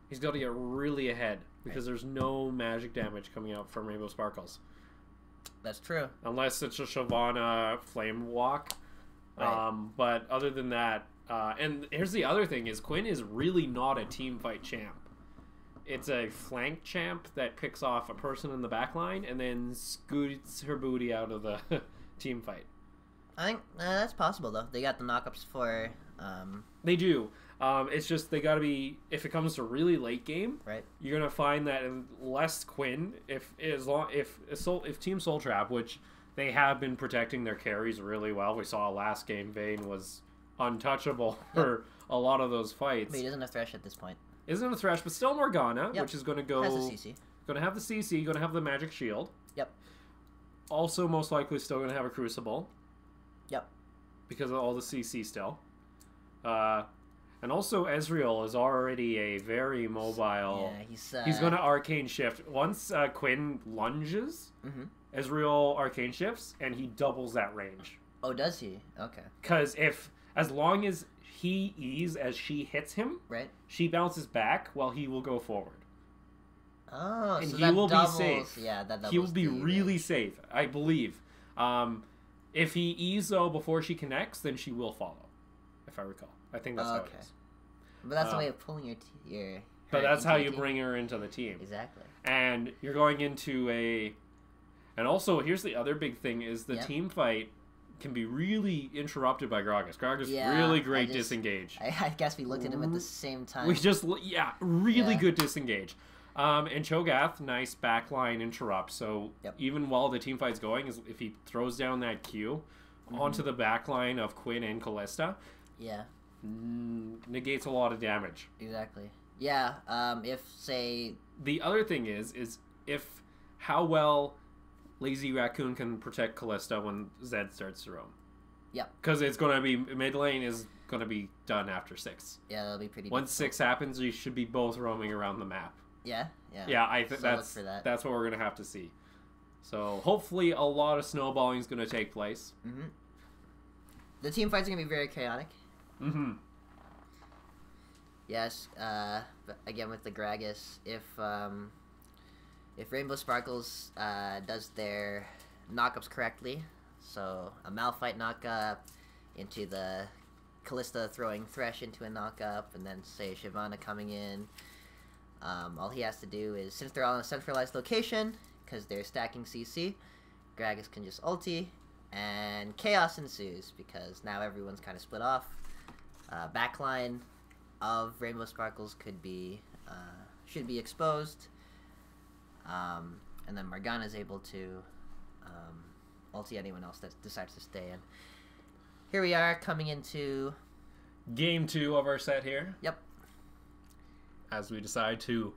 He's got to get really ahead because there's no magic damage coming out from Rainbow Sparkles. That's true. Unless it's a Shyvana Flame Walk. Right. But other than that, and here's the other thing, is Quinn is really not a team fight champ. It's a flank champ that picks off a person in the back line and then scoots her booty out of the team fight. I think that's possible though. They got the knockups for. They do. It's just they got to be. If it comes to really late game, Right. you're gonna find that unless Quinn, if Team Soul Trap, which they have been protecting their carries really well. We saw last game Vayne was untouchable for a lot of those fights. But he doesn't have Thresh at this point. Isn't a Thresh, but still Morgana, Yep. which is gonna go. Has the CC. Gonna have the CC. Gonna have the Magic Shield. Yep. Also, most likely, still gonna have a Crucible. Yep. Because of all the CC still. And also Ezreal is already a very mobile. Yeah, he's going to Arcane Shift. Once Quinn lunges, Mhm. Ezreal Arcane Shifts, and he doubles that range. Oh, does he? Okay. Because as long as he E's as she hits him, Right. she bounces back while he will go forward. Oh, and so he that will doubles, be safe. Yeah, that doubles He will be the really range. safe, I believe. If he E's though before she connects, then she will follow, if I recall. I think that's how it is. But that's the way of pulling your But her that's how into you the team. bring her into the team. Exactly. And you're going into a... And also, here's the other big thing, is the team fight can be really interrupted by Gragas. Gragas really great disengage. I guess we looked at him at the same time. We just... Yeah, really good disengage. And Cho'Gath, nice backline interrupt. So even while the team fight's going, if he throws down that Q onto the backline of Quinn and Callista, negates a lot of damage. Exactly. Yeah. If say the other thing is if how well Lazy Raccoon can protect Callista when Zed starts to roam. Yep. Because it's going to be mid lane is going to be done after 6. Yeah, that'll be pretty. Once 6 happens, you should be both roaming around the map. Yeah. Yeah, I think that's what we're going to have to see. So hopefully a lot of snowballing is going to take place. Mm-hmm. The team fights are going to be very chaotic. Mm-hmm. Yes. But again with the Gragas, if Rainbow Sparkles does their knockups correctly, so a Malphite knockup into the Callista throwing Thresh into a knockup, and then say Shyvana coming in, all he has to do is, since they're all in a centralized location, because they're stacking CC, Gragas can just ulti, and chaos ensues, because now everyone's kind of split off. Backline of Rainbow Sparkles should be exposed. And then Morgana is able to ulti anyone else that decides to stay in. Here we are coming into Game 2 of our set here. Yep. As we decide to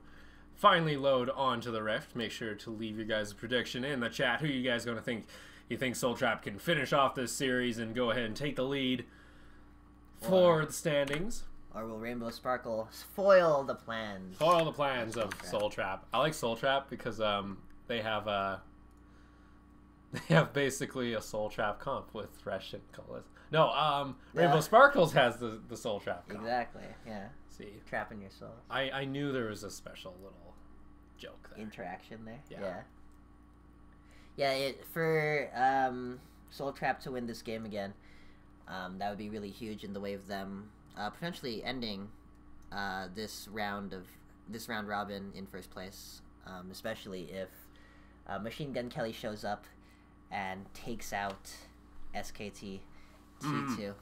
finally load onto the Rift, make sure to leave your guys' prediction in the chat. Who you guys going to think? You think Soul Trap can finish off this series and go ahead and take the lead for the standings? Or will Rainbow Sparkle foil the plans? Foil the plans of Soul Trap. I like Soul Trap because they have basically a Soul Trap comp with Thresh and Callista. No, Rainbow Sparkles has the Soul Trap comp. Exactly, yeah. See, trapping your soul. I knew there was a special little joke there. Interaction there. Yeah. Yeah, for Soul Trap to win this game again, that would be really huge in the way of them potentially ending this round robin in first place, especially if Machine Gun Kelly shows up and takes out SKT T2.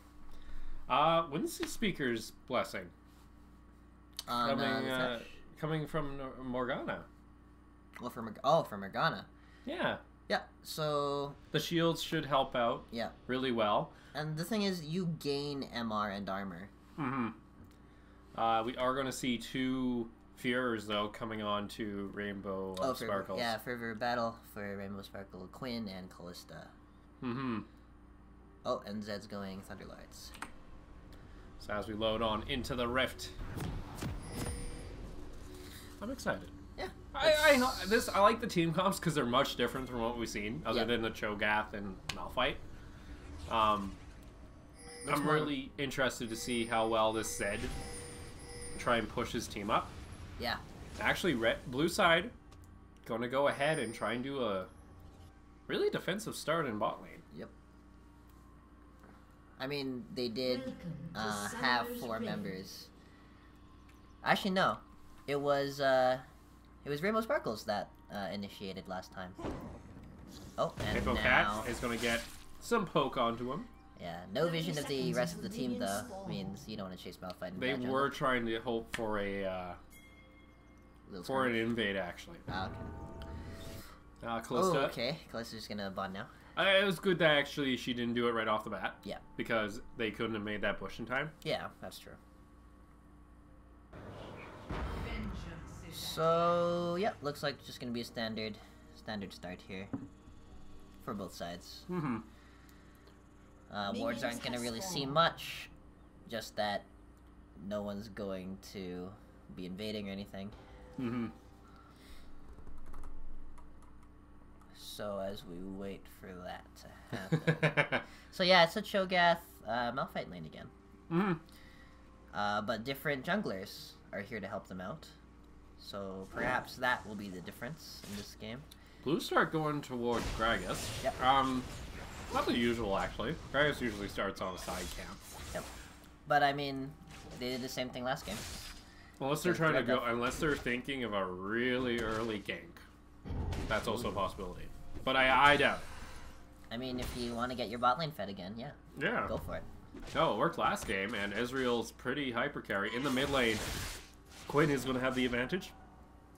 When's the speaker's blessing? On coming from Morgana. Well, for Morgana. Yeah. Yeah, so The shields should help out really well. And the thing is, you gain MR and armor. Mm-hmm. We are going to see 2 Fearers, though, coming on to Rainbow Sparkles. Yeah, Fervor Battle for Rainbow Sparkle, Quinn and Callista. Mm-hmm. Oh, and Zed's going Thunderlords. So as we load on into the Rift, I'm excited. Yeah. I like the team comps because they're much different from what we've seen, other than the Cho'Gath and Malphite. I'm really interested to see how well this Zed try and push his team up. Yeah. Actually, blue side going to go ahead and try and do a really defensive start in bot lane. Yep. I mean, they did have 4 members. Actually, no. It was Rainbow Sparkles that initiated last time. Oh, and Hippo now... Cat is going to get some poke onto him. Yeah, no vision of the rest of the team, though, means you don't want to chase Malphite. They were trying to hope for an invade, actually. Ah, okay. Callista. Oh, okay. Callista's just gonna bond now. It was good that actually she didn't do it right off the bat. Yeah. Because they couldn't have made that push in time. Yeah, that's true. So, yeah, looks like it's just gonna be a standard start here for both sides. Mm-hmm. Wards aren't gonna really see much, just that no one's going to be invading or anything. Mm-hmm. So as we wait for that to happen. So yeah, it's a Cho'Gath Malphite lane again. Mm-hmm. But different junglers are here to help them out. So perhaps that will be the difference in this game. Blue start going toward Gragas. Yep. Not the usual, actually. Gragas usually starts on a side camp. Yep. But I mean, they did the same thing last game. Unless they're trying to go, unless they're thinking of a really early gank. That's also a possibility. But I doubt it. I mean, if you want to get your bot lane fed again, yeah. Yeah. Go for it. No, it worked last game, and Ezreal's pretty hyper carry. In the mid lane, Quinn is going to have the advantage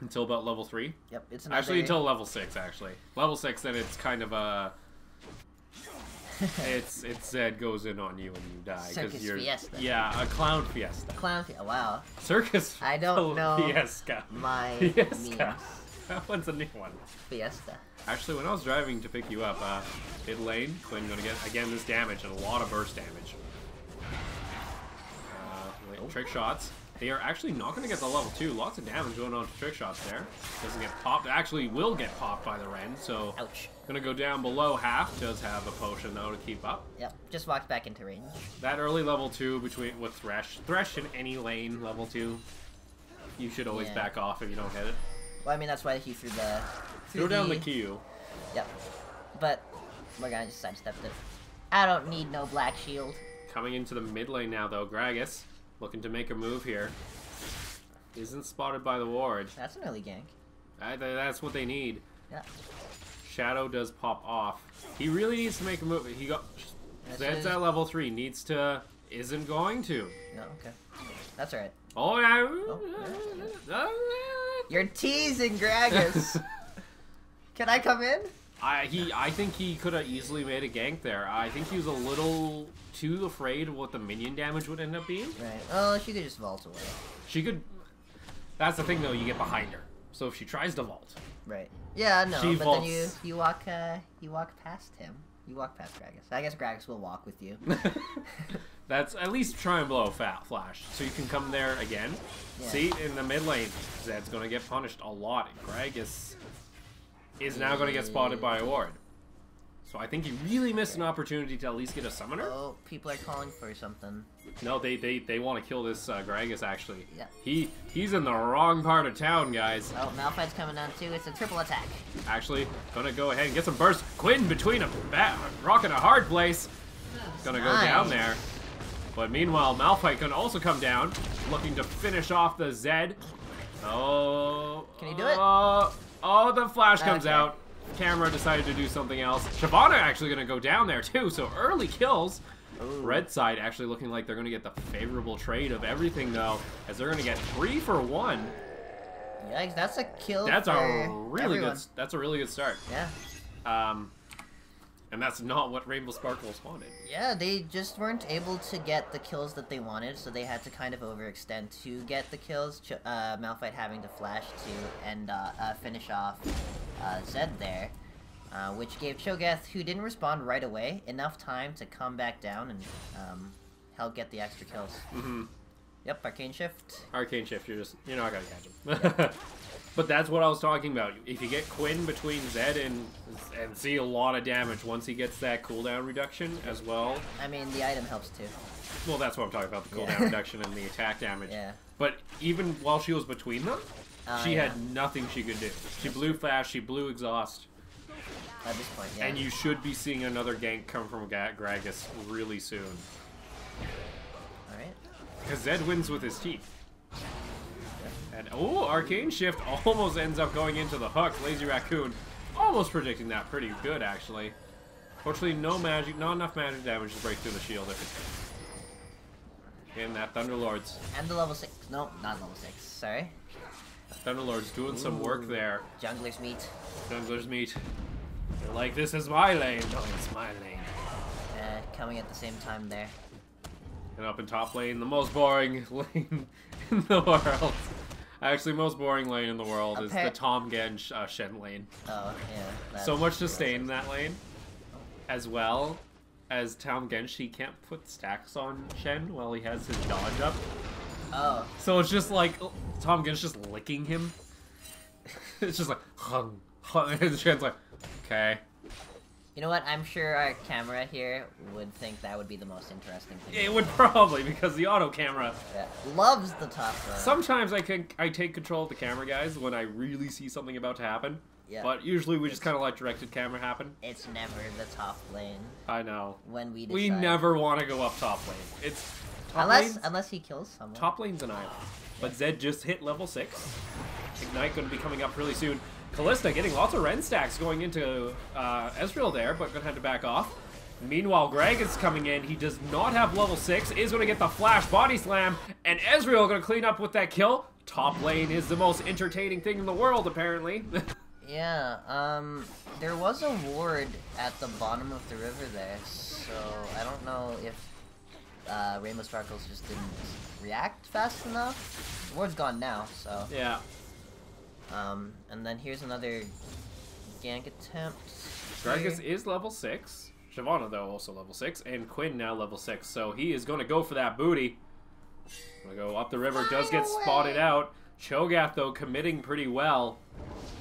until about level 3. Yep, it's another... Actually, until level 6, actually. Level 6, then it's kind of a... it's Zed goes in on you and you die. Circus you're, fiesta. Yeah, a clown fiesta. Clown fiesta, wow. Circus I don't know fiesta. my Fiesta. memes. That one's a new one. Fiesta. Actually, when I was driving to pick you up, mid lane, Quinn gonna get, again, this damage and a lot of burst damage. Trick shots. They are actually not going to get the level 2. Lots of damage going on to trick shots there. Doesn't get popped. Actually will get popped by the Ren, so... Ouch. Gonna go down below half. Does have a potion, though, to keep up. Yep, just walked back into range. That early level 2 between with Thresh. Thresh in any lane, level 2. You should always back off if you don't hit it. Well, I mean, that's why he threw the... Throw down the Q. Yep. But Morgana just sidestepped it. I don't need no black shield. Coming into the mid lane now, though, Gragas. Looking to make a move here. Isn't spotted by the ward. That's an early gank. That's what they need. Yeah. Shadow does pop off. He really needs to make a move. He got Zed's at level 3. Needs to. Isn't going to. No, okay. That's alright. Oh yeah. You're teasing Gragas. Can I come in? I think he could have easily made a gank there. I think he was a little too afraid of what the minion damage would end up being. Right. Oh, she could just vault away. She could. That's the thing, though. You get behind her. So if she tries to vault, right? Yeah, no. She but vaults. Then you walk past him. You walk past Gragas. I guess Gragas will walk with you. That's at least try and blow a flash, so you can come there again. Yeah. See, in the mid lane, Zed's gonna get punished a lot. Gragas is now gonna get spotted by a ward. So I think he really missed an opportunity to at least get a summoner. Oh, people are calling for something. No, they want to kill this Gragas, actually. Yeah. He's in the wrong part of town, guys. Oh, Malphite's coming down too. It's a triple attack. Actually, gonna go ahead and get some burst. Quinn between a rock and a hard place. Gonna go down there. But meanwhile, Malphite can also come down, looking to finish off the Zed. Oh. Can he do it? Oh, the flash comes out. Camera decided to do something else. Shyvana actually going to go down there too, so early kills. Ooh. Red side actually looking like they're going to get the favorable trade of everything though, as they're going to get 3 for 1. Yikes, that's a kill. That's for a really everyone. good. That's a really good start. Yeah. And that's not what Rainbow Sparkles wanted. Yeah, they just weren't able to get the kills that they wanted, so they had to kind of overextend to get the kills. Malphite having to flash to and finish off Zed there, which gave Cho'Gath, who didn't respond right away, enough time to come back down and help get the extra kills. Mm-hmm. Yep, Arcane Shift. Arcane Shift, you're not gonna catch him. Yep. But that's what I was talking about. If you get Quinn between Zed and see a lot of damage once he gets that cooldown reduction as well. I mean, the item helps too. Well, that's what I'm talking about, the cooldown reduction and the attack damage. Yeah. But even while she was between them, she had nothing she could do. She blew fast, she blew exhaust. At this point, yeah. And you should be seeing another gank come from Gragas really soon. Alright. Because Zed wins with his teeth. And, oh, Arcane Shift almost ends up going into the hook. Lazy Raccoon almost predicting that pretty good, actually. Fortunately, not enough magic damage to break through the shield. And that Thunderlord's. And the level 6. Nope, not level 6. Sorry. Thunderlord's doing some work there. Jungler's meat. Jungler's meat. They're like, this is my lane. No, it's my lane. Coming at the same time there. And up in top lane, the most boring lane in the world. Actually, most boring lane in the world is the Tom Gensh Shen lane. Oh, yeah. So much to stay in that lane. As well as Tom Gensh, he can't put stacks on Shen while he has his dodge up. Oh. So it's just like, Tom Gensh just licking him. It's just like, hung, hung. And Shen's like, okay. You know what? I'm sure our camera here would think that would be the most interesting thing. It would probably, because the auto camera. Yeah. Loves the top row. Sometimes I take control of the camera, guys, when I really see something about to happen. Yeah. But usually we just kind of let directed camera happen. It's never the top lane I know. when we decide. We never want to go up top lane. It's top unless he kills someone. Top lane's an island. But Zed just hit level 6. Ignite going to be coming up really soon. Kalista getting lots of Ren stacks going into Ezreal there, but going to have to back off. Meanwhile, Greg is coming in. He does not have level 6. Is going to get the flash body slam. And Ezreal going to clean up with that kill. Top lane is the most entertaining thing in the world, apparently. Yeah, there was a ward at the bottom of the river there, so I don't know if Rainbow Sparkles just didn't react fast enough. The ward's gone now, so... Yeah. And then here's another gank attempt. Gragas is level 6. Shyvana, though, also level 6. And Quinn now level 6. So he is going to go for that booty. Going to go up the river. Does get spotted out. Cho'Gath, though, committing pretty well.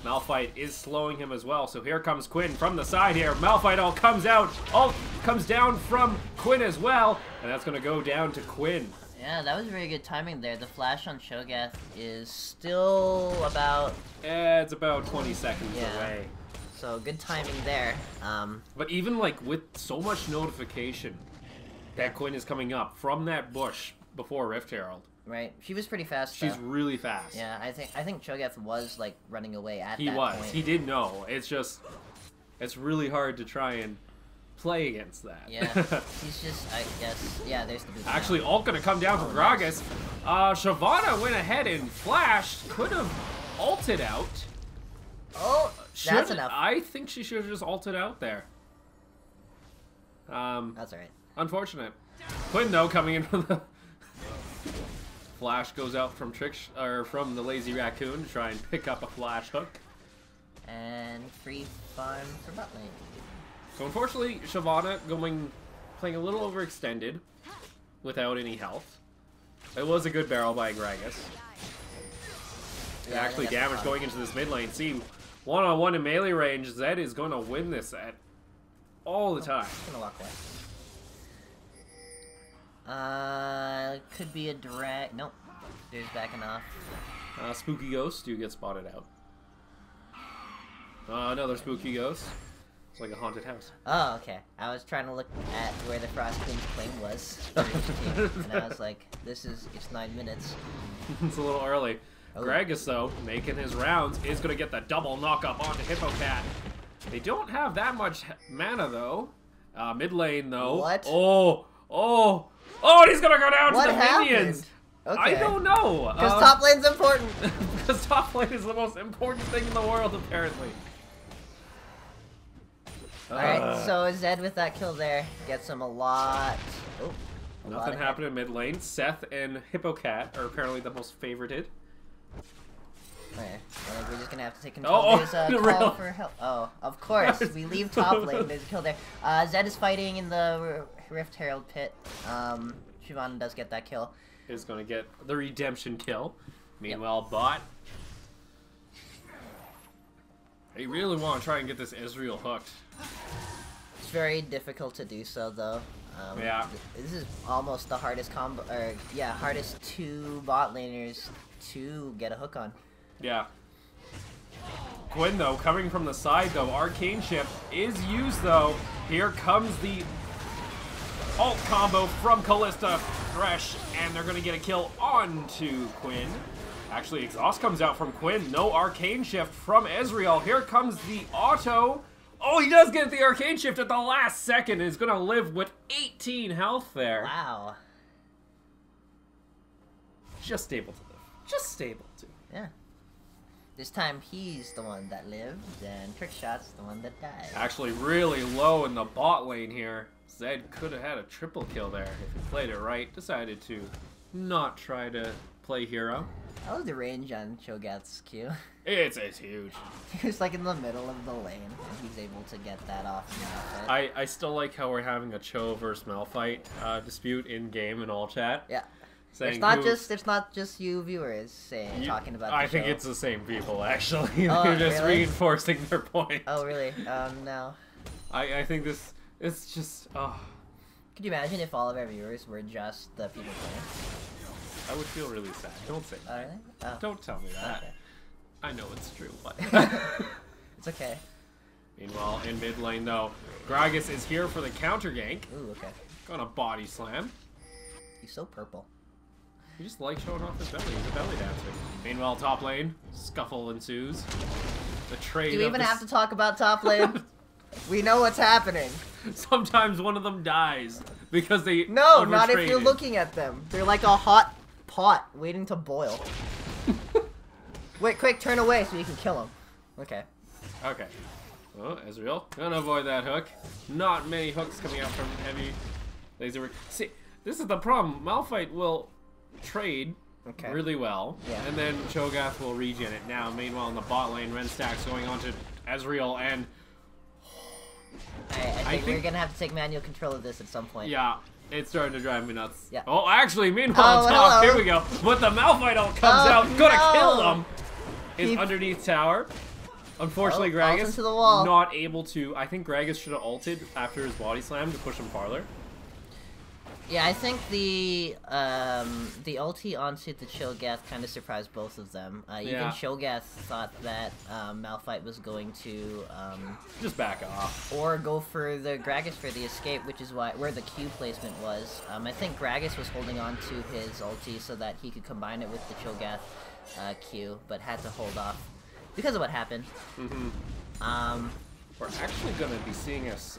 Malphite is slowing him as well. So here comes Quinn from the side here. Malphite all comes out. All comes down from Quinn as well. And that's going to go down to Quinn. Yeah, that was very good timing there. The flash on Cho'Gath is still about... It's about 20 seconds away. So good timing there. But even like with so much notification that Quinn is coming up from that bush before Rift Herald. Right, she was pretty fast. She's really fast. Yeah, I think Cho'Gath was like running away at he that was. point. He did know. It's really hard to try and play against that. Yeah, he's just, I guess, yeah, there's the boot. Actually, ult gonna come down from Gragas. Shyvana went ahead and flashed. Could have ulted out. Oh, that's enough. I think she should have just ulted out there. That's alright. Unfortunate. Quinn, though, coming in from the... Flash goes out from from the Lazy Raccoon to try and pick up a flash hook. And free farm for bot lane. So unfortunately, Shyvana playing a little overextended without any health. It was a good barrel by Gragas. Yeah, Actually, damage going into this mid lane. See, one-on-one in melee range, Zed is going to win this at all the time. I'm gonna walk away. Could be a drag. Nope. There's backing off. Spooky Ghost do get spotted out. Another Spooky Ghost. It's like a haunted house. Oh, okay. I was trying to look at where the Frost Queen's claim was. And I was like, it's 9 minutes. It's a little early. Oh. Gragas, though, making his rounds, is going to get the double knock-up onto Hippocat. They don't have that much mana, though. Mid lane, though. What? Oh, and he's going to go down What to the happened? minions. Okay. I don't know. Because top lane's important. Because top lane is the most important thing in the world, apparently. Alright, so Zed with that kill there gets him a lot. Oh, Nothing happened in mid lane. Seth and Hippocat are apparently the most favorited. Okay, I think we're just gonna have to take control. There's a call for help. Oh, of course. We leave top lane. There's a kill there. Zed is fighting in the Rift Herald pit. Shyvana does get that kill. Is going to get the redemption kill. Meanwhile, bot. They really want to try and get this Ezreal hooked. It's very difficult to do so, though. Yeah. This is almost the hardest combo, or yeah, hardest two bot laners to get a hook on. Yeah. Quinn, though, coming from the side, though, Arcane Shift is used, though. Here comes the ult combo from Kalista, Thresh, and they're going to get a kill onto Quinn. Actually, Exhaust comes out from Quinn. No Arcane Shift from Ezreal. Here comes the auto. Oh, he does get the Arcane Shift at the last second and is going to live with 18 health there. Wow. Just able to live. Just able to. Yeah. This time he's the one that lived, and Trickshot's the one that died. Actually, really low in the bot lane here. Zed could have had a triple kill there if he played it right. Decided to not try to play hero. How was the range on Cho'Gath's Q? It's huge. He was like in the middle of the lane, and he's able to get that off. I still like how we're having a Cho versus Malphite dispute in game and all chat. Yeah. Saying It's not just you viewers talking about the I think show. it's the same people actually. Oh, They're just really? reinforcing their point. Oh really? No. I think this it's just Could you imagine if all of our viewers were just the people playing? I would feel really sad. Don't say that. Really? Oh. Don't tell me that. Okay. I know it's true, but It's okay. meanwhile in mid lane though, Gragas is here for the counter gank. Ooh, okay. Gonna body slam. He's so purple. He just likes showing off his belly. He's a belly dancer. Meanwhile, top lane, scuffle ensues. The trade. Do we even have to talk about top lane? We know what's happening. Sometimes one of them dies because they No, not if overtraded. you're looking at them. They're like a hot pot waiting to boil. Wait, quick, turn away so you can kill him. Okay. Okay. Oh, Ezreal. Gonna avoid that hook. Not many hooks coming out from heavy laser. See, this is the problem. Malphite will trade really well, and then Cho'Gath will regen it. Now, meanwhile, in the bot lane, Renstack's going on to Ezreal, and I think we're gonna have to take manual control of this at some point. yeah, it's starting to drive me nuts. Yeah. Oh, actually, meanwhile, top, here we go. But the Malphite ult comes out, gonna kill him. Is underneath tower. Unfortunately, falls Gragas into the wall. not able to. I think Gragas should have ulted after his body slam to push him farther. Yeah, I think the ulti onto the Cho'Gath kind of surprised both of them. Even Cho'Gath thought that Malphite was going to just back off or go for the Gragas for the escape, which is where the Q placement was. I think Gragas was holding on to his ulti so that he could combine it with the Cho'Gath Q, but had to hold off because of what happened. We're actually going to be seeing us.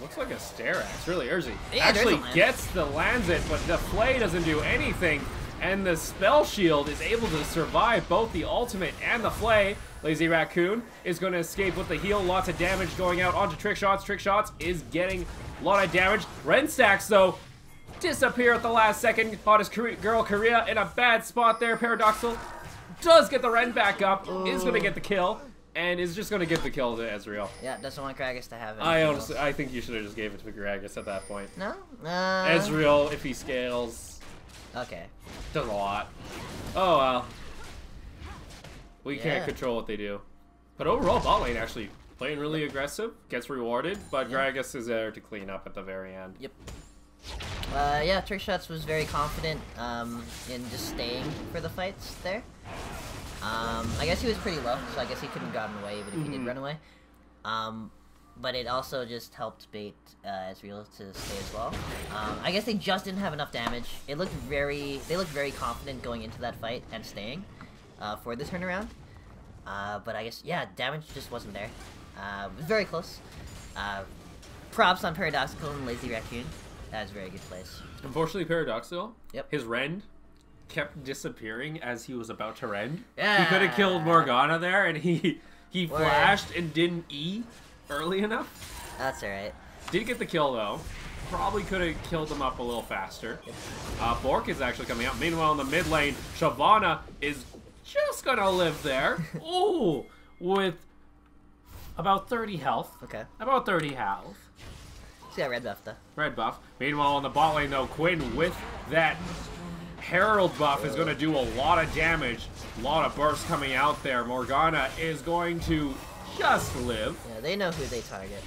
Looks like a stare axe, really. Urzi Yeah, actually lands it, but the flay doesn't do anything, and the spell shield is able to survive both the ultimate and the flay. Lazy Raccoon is going to escape with the heal, lots of damage going out onto Trick Shots. Trick Shots is getting a lot of damage. Renstacks, though, disappear at the last second. Hottest girl Korea in a bad spot there. Paradoxal does get the Ren back up, is going to get the kill. And is just going to give the kill to Ezreal. Yeah, doesn't want Gragas to have it. I think you should have just gave it to Gragas at that point. No? Ezreal, if he scales, Okay. does a lot. Oh, well. We can't control what they do. But overall, bot lane actually playing really aggressive, gets rewarded, but Gragas is there to clean up at the very end. Yep. Yeah, Trick Shots was very confident in just staying for the fights there. I guess he was pretty low, so I guess he couldn't have gotten away even if he did run away. But it also just helped bait Ezreal to stay as well. I guess they just didn't have enough damage. They looked very confident going into that fight and staying for the turnaround. But I guess, yeah, damage just wasn't there. It was very close. Props on Paradoxical and Lazy Raccoon. That was very good place. Unfortunately, Paradoxical, Yep. his rend kept disappearing as he was about to rend. Yeah. He could have killed Morgana there, and he flashed and didn't E early enough. That's alright. Did get the kill, though. Probably could have killed him up a little faster. Bork is actually coming out. Meanwhile, in the mid lane, Shyvana is just gonna live there. Ooh, with about 30 health. Okay. About 30 health. She's got red buff, though. Red buff. Meanwhile, on the bot lane, though, Quinn with that Herald buff is going to do a lot of damage. A lot of bursts coming out there. Morgana is going to just live. Yeah, they know who they target.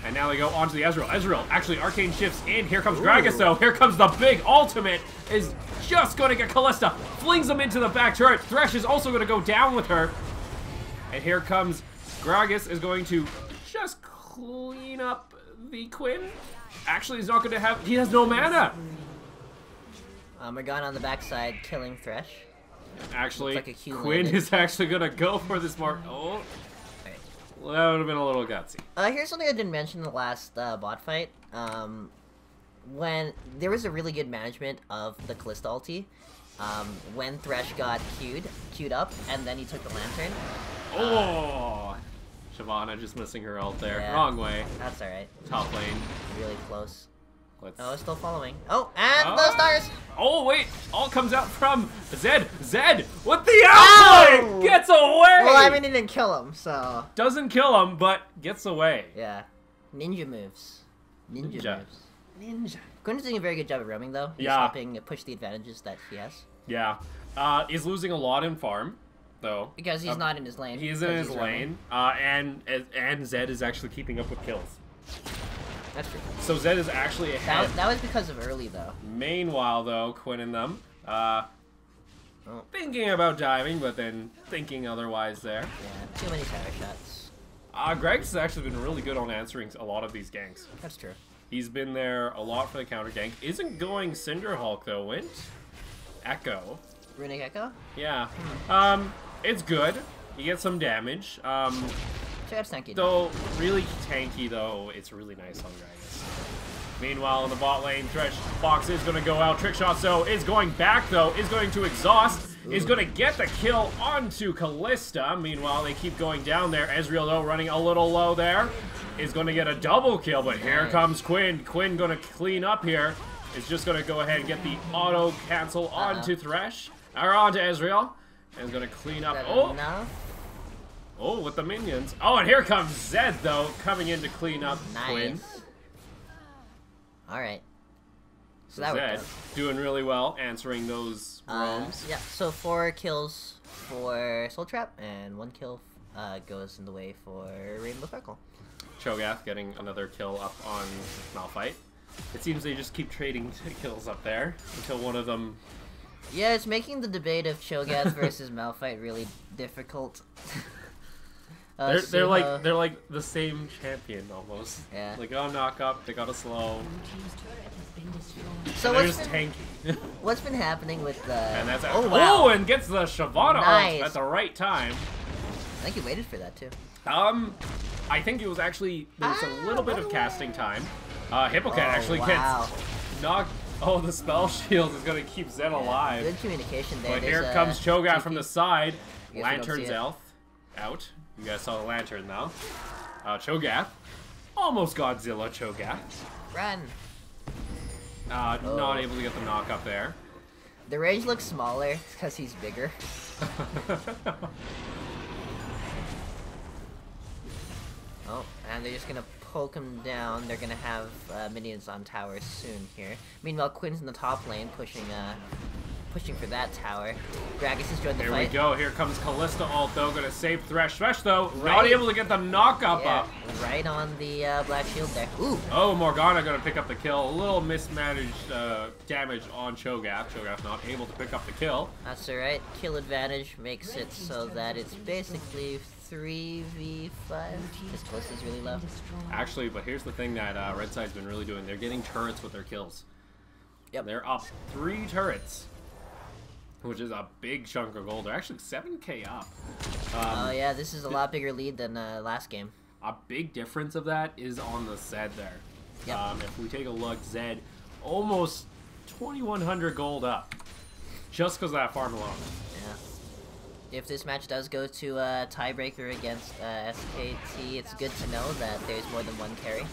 And now they go onto the Ezreal. Ezreal actually arcane shifts in. Here comes Gragas, though. Here comes the big ultimate. Is just going to get Kalista. Flings him into the back turret. Thresh is also going to go down with her. And here comes Gragas is going to just clean up the Quinn. Actually, he's not going to have... He has no mana. Morgana on the backside, killing Thresh. Actually, like a Q Quinn landed. is actually going to go for this mark. Oh. Well, that would have been a little gutsy. Here's something I didn't mention in the last bot fight. When there was a really good management of the Kalista ulti, when Thresh got queued up, and then he took the Lantern. Oh! Shyvana just missing her ult there. Yeah. Wrong way. That's alright. Top lane. Really close. Let's... Oh, it's still following. Oh, and the stars! Oh, wait! All comes out from Zed! Zed! With the outplay! Gets away! Well, I mean, he didn't kill him, so... Doesn't kill him, but gets away. Yeah. Ninja moves. Ninja moves. Ninja. Quinn's doing a very good job at roaming, though. He's helping push the advantages that he has. Yeah. Is losing a lot in farm. though. Because he's not in his lane. He's in his lane, and Zed is actually keeping up with kills. That's true. So Zed is actually ahead. That was because of early, though. Meanwhile, though, Quinn and them, thinking about diving, but then thinking otherwise there. Yeah, too many tower shots. Greg's actually been really good on answering a lot of these ganks. That's true. He's been there a lot for the counter gank. Isn't going Cinderhulk, though, Wint? Echo. Runic Echo? Yeah. It's good. You get some damage. Check out tanky. Though, really tanky, though, it's really nice on Gragas. Meanwhile, in the bot lane, Thresh Fox is going to go out. Trick Shot, so is going back, though, is going to exhaust, is going to get the kill onto Kalista. Meanwhile, they keep going down there. Ezreal, though, running a little low there, is going to get a double kill, but here comes Quinn. Quinn going to clean up here. Is just going to go ahead and get the auto cancel onto Thresh, or onto Ezreal, and is going to clean up. Oh, with the minions. Oh, and here comes Zed, though, coming in to clean up Quinn. Alright. So that Zed worked out. doing really well, answering those roams. Yeah, so 4 kills for Soul Trap, and 1 kill goes in the way for Rainbow Sparkle. Cho'Gath getting another kill up on Malphite. It seems they just keep trading kills up there until one of them... Yeah, it's making the debate of Cho'Gath versus Malphite really difficult. They're like the same champion almost. Yeah. Like, oh, knock up, they got a slow. So they're just tanky. What's been happening with the? And that's wow. Oh, and gets the Shyvana ult at the right time. I think he waited for that too. I think it was actually there's a little bit of casting time. Hippocat actually gets knocked. Oh, the spell shield is gonna keep Zed alive. Good communication there. But here comes Cho'Gath from the side. Lantern's out. You guys saw the lantern though. Cho'Gath. Almost Godzilla Cho'Gath. Run. Not able to get the knock up there. The range looks smaller because he's bigger. Oh, and they're just gonna poke him down. They're gonna have minions on towers soon here. Meanwhile, Quinn's in the top lane pushing for that tower. Gragas has joined the fight. Here we go. Here comes Kalista ult, though. Gonna save Thresh. Thresh, though, not able to get the knock up. Right on the black shield there. Ooh. Oh, Morgana gonna pick up the kill. A little mismanaged damage on Cho'Gath. Cho'Gath not able to pick up the kill. That's alright. Kill advantage makes it so that it's basically 3v5. This close is really low. Actually, but here's the thing that Red Side's been really doing. They're getting turrets with their kills. Yep. They're up 3 turrets. Which is a big chunk of gold. They're actually 7k up. Oh yeah, this is a lot bigger lead than last game. A big difference of that is on the Zed there. Yep. If we take a look, Zed almost 2,100 gold up. Just because of that farm alone. Yeah. If this match does go to a tiebreaker against SKT, it's good to know that there's more than one carry.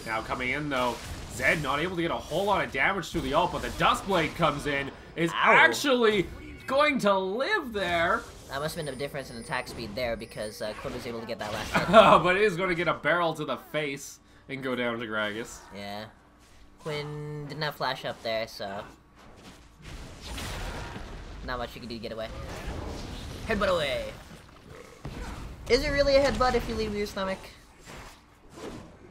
Now coming in though, Zed not able to get a whole lot of damage through the ult, but the Dustblade comes in, is actually going to live there. That must have been the difference in attack speed there because Quinn was able to get that last hit. But it is going to get a barrel to the face and go down to Gragas. Yeah. Quinn didn't have flash up there, so not much you can do to get away. Headbutt away. Is it really a headbutt if you leave with your stomach?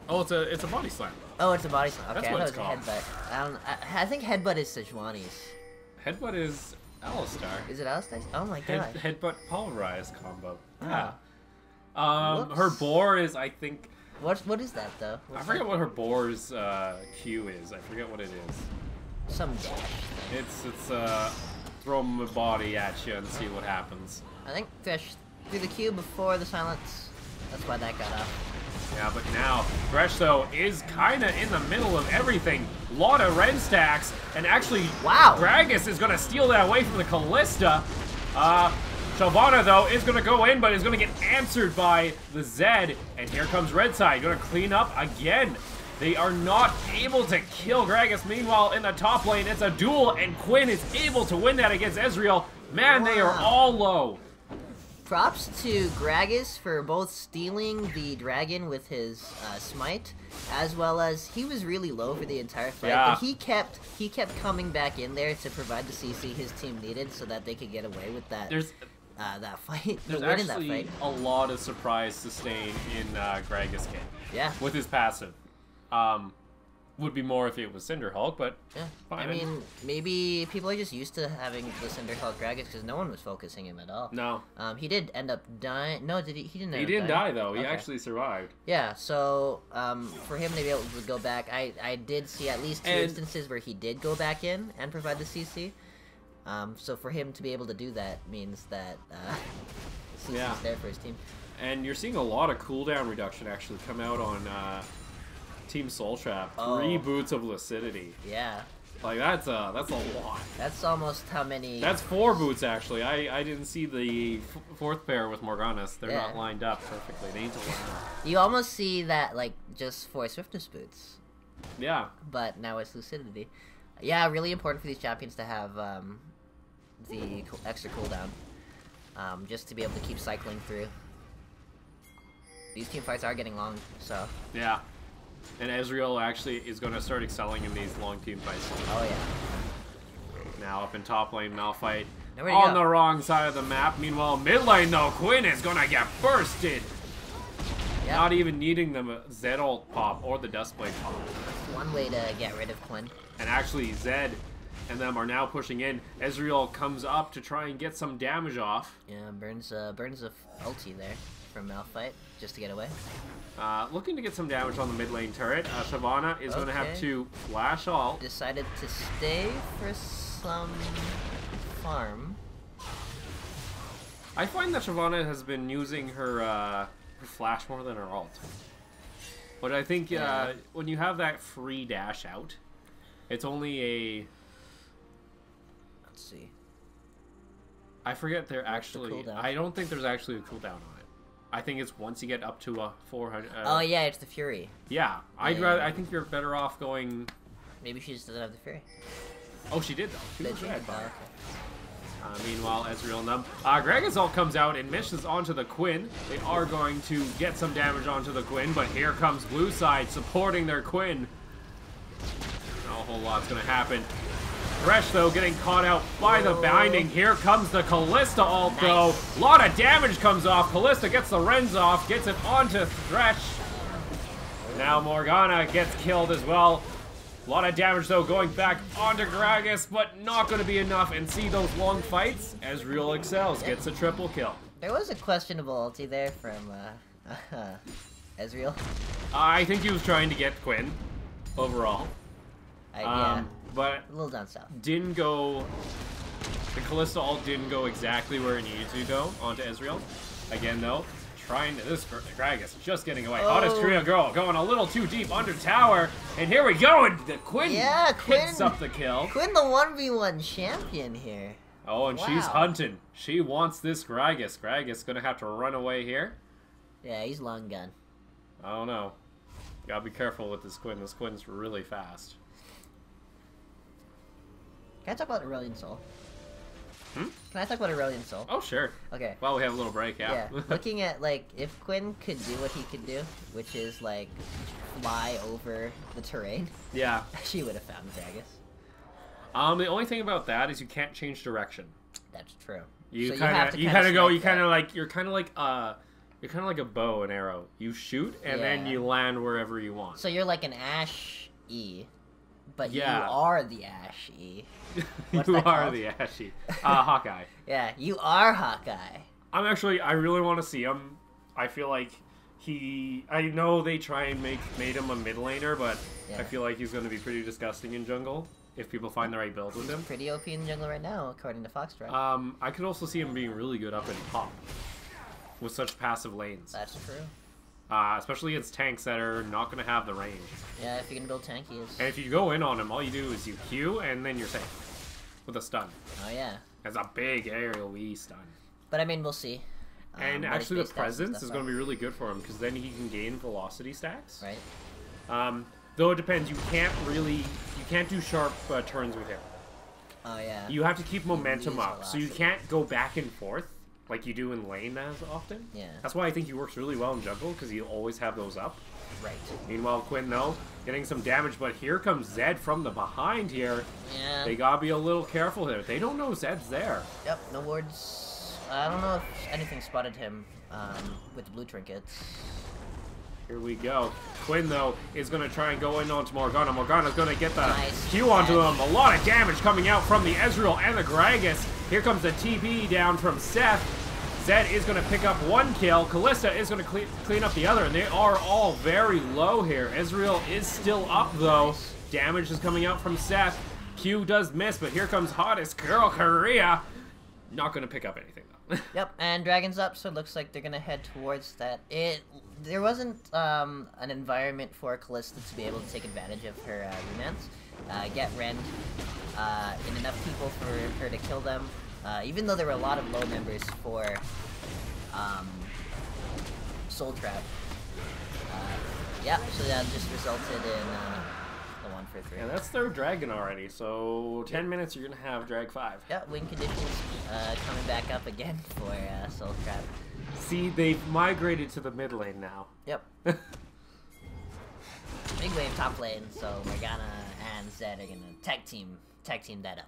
Oh, it's a body slam. Oh, it's a body slam. Okay, That's what it's I thought it was a headbutt. I think headbutt is Sejuani's. Headbutt is Alistar. Is it Alistar's? Oh my god. Headbutt pulverize combo. Oh. Yeah. Her boar is, I think. What is that though? I forget what her boar's Q is. I forget what it is. Some dash. It's throw my body at you and see what happens. I think Thresh threw the Q before the silence. That's why that got up. Yeah, but now Thresh though is kind of in the middle of everything. Lot of red stacks, and actually, Gragas is gonna steal that away from the Kalista. Shyvana though is gonna go in, but is gonna get answered by the Zed. And here comes Red Side, gonna clean up again. They are not able to kill Gragas. Meanwhile, in the top lane, it's a duel, and Quinn is able to win that against Ezreal. Man, they are all low. Props to Gragas for both stealing the dragon with his smite, as well as he was really low for the entire fight. Yeah. But he kept coming back in there to provide the CC his team needed so that they could get away with that. that fight. There's Winning that actually fight. a lot of surprise sustain in Gragas' game. Yeah. With his passive. Would be more if it was Cinderhulk, but Yeah. fine. I mean, maybe people are just used to having the Cinderhulk Gragas because no one was focusing him at all. No. He did end up dying. No, did he? He didn't. He end up didn't dying. die, though. He Okay. actually survived. Yeah. So, for him to be able to go back, I did see at least two And- instances where he did go back in and provide the CC. So for him to be able to do that means that CC's Yeah. there for his team. And you're seeing a lot of cooldown reduction actually come out on Team Soul Trap. Oh. 3 boots of lucidity. Yeah. Like, that's a lot. That's almost how many. That's 4 boots, actually. I didn't see the 4th pair with Morganas. They're Yeah. not lined up perfectly. They need to line up. You almost see that like just for Swiftness boots, Yeah. but now it's Lucidity. Yeah, really important for these champions to have the extra cooldown, just to be able to keep cycling through. These team fights are getting long, so. Yeah. And Ezreal actually is going to start excelling in these long team fights. Oh yeah. Now up in top lane, Malphite Nowhere to on go. the wrong side of the map. Meanwhile, mid lane though, Quinn is going to get bursted. Yep. Not even needing the Zed ult pop or the Dustblade pop. One way to get rid of Quinn. And actually, Zed and them are now pushing in. Ezreal comes up to try and get some damage off. Yeah, burns a ulti there from Malphite just to get away. Looking to get some damage on the mid lane turret. Shyvana is going to have Okay. to flash ult. Decided to stay for some farm. I find that Shyvana has been using her flash more than her ult. But I think Yeah. when you have that free dash out, it's only a... Let's see. I forget there What's the actually... cooldown? I don't think there's actually a cooldown on it. I think it's once you get up to a 400... Oh yeah, it's the Fury. Yeah, I'd Yeah. rather. I think you're better off going... Maybe she just doesn't have the Fury. Oh, she did though. She Did was she? red. Oh, okay. Meanwhile, Ezreal and them. Gragas ult comes out and misses onto the Quinn. They are going to get some damage onto the Quinn, but here comes blue side supporting their Quinn. Not a whole lot's going to happen. Thresh, though, getting caught out by the binding. Here comes the Callista ult, though. A lot of damage comes off. Callista gets the Rens off, gets it onto Thresh. Now Morgana gets killed as well. A lot of damage, though, going back onto Gragas, but not going to be enough. And see those long fights? Ezreal excels, gets a triple kill. There was a questionable ulti there from Ezreal. I think he was trying to get Quinn, overall. Yeah, But a little down south. didn't go... The Callista ult didn't go exactly where it needed to go onto Ezreal. Again, though, trying to... This Gragas just getting away. Oh. Hottest trio girl going a little too deep under tower. And here we go, and the Quinn Yeah, picks Quinn. up the kill. Quinn, the 1v1 champion here. Oh, and she's Wow. hunting. She wants this Gragas. Gragas gonna have to run away here. Yeah, he's long gun. I don't know. Gotta be careful with this Quinn. This Quinn's really fast. Can I talk about Aurelion Soul? Hmm? Can I talk about Aurelion Soul? Oh, sure. Okay. Well, we have a little break, yeah. Yeah, looking at, like, if Quinn could do what he could do, which is, like, fly over the terrain, Yeah. she would have found Gragas. The only thing about that is you can't change direction. That's true. You So kind have of, to you kinda kind of go, snipe you kind that. of like, you're kind of like a bow and arrow. You shoot and then Yeah. you land wherever you want. So you're like an Ashe E, but Yeah. you are the Ashe E. You What's that are called? the Ashy. Hawkeye. Yeah, you are Hawkeye. I really want to see him. I feel like I know they try and made him a mid laner, but Yeah. I feel like he's going to be pretty disgusting in jungle if people find the right build with him. Pretty OP in the jungle right now, according to Foxtrot. I could also see him being really good up in top with such passive lanes, That's true. especially against tanks that are not going to have the range. Yeah, if you can build tank, he is. And if you go in on him, all you do is you Q and then you're safe with a stun. Oh yeah. That's a big aerial Wii stun. But I mean, we'll see. And what his actually, the base stats and presence stuff is are. going to be really good for him because then he can gain velocity stacks. Right. Though it depends, you can't do sharp turns with him. Oh yeah. You have to keep momentum lose up, so you velocity. can't go back and forth like you do in lane as often. Yeah. That's why I think he works really well in jungle because you always have those up. Right. Meanwhile, Quinn though getting some damage, but here comes Zed from the behind here. Yeah. They gotta be a little careful here. They don't know Zed's there. Yep. No wards. I don't know if anything spotted him with the blue trinkets. Here we go. Quinn, though, is going to try and go in onto Morgana. Morgana's going to get the Nice Q onto catch. him. A lot of damage coming out from the Ezreal and the Gragas. Here comes the TP down from Seth. Zed is going to pick up one kill. Kalista is going to clean up the other, and they are all very low here. Ezreal is still up, though. Damage is coming out from Seth. Q does miss, but here comes hottest girl, Korea. Not going to pick up anything, though. Yep, and Dragon's up, so it looks like they're gonna head towards that. There wasn't an environment for Kalista to be able to take advantage of her remans, get rend in enough people for her to kill them. Even though there were a lot of low members for Soul Trap. Yeah, so that just resulted in the 1 for 3. Yeah, that's their dragon already, so 10 minutes you're going to have Drag 5. Yeah, win conditions coming back up again for Soul Trap. See, they've migrated to the mid lane now. Yep. Big wave top lane, so Morgana and Zed are gonna tag team that up.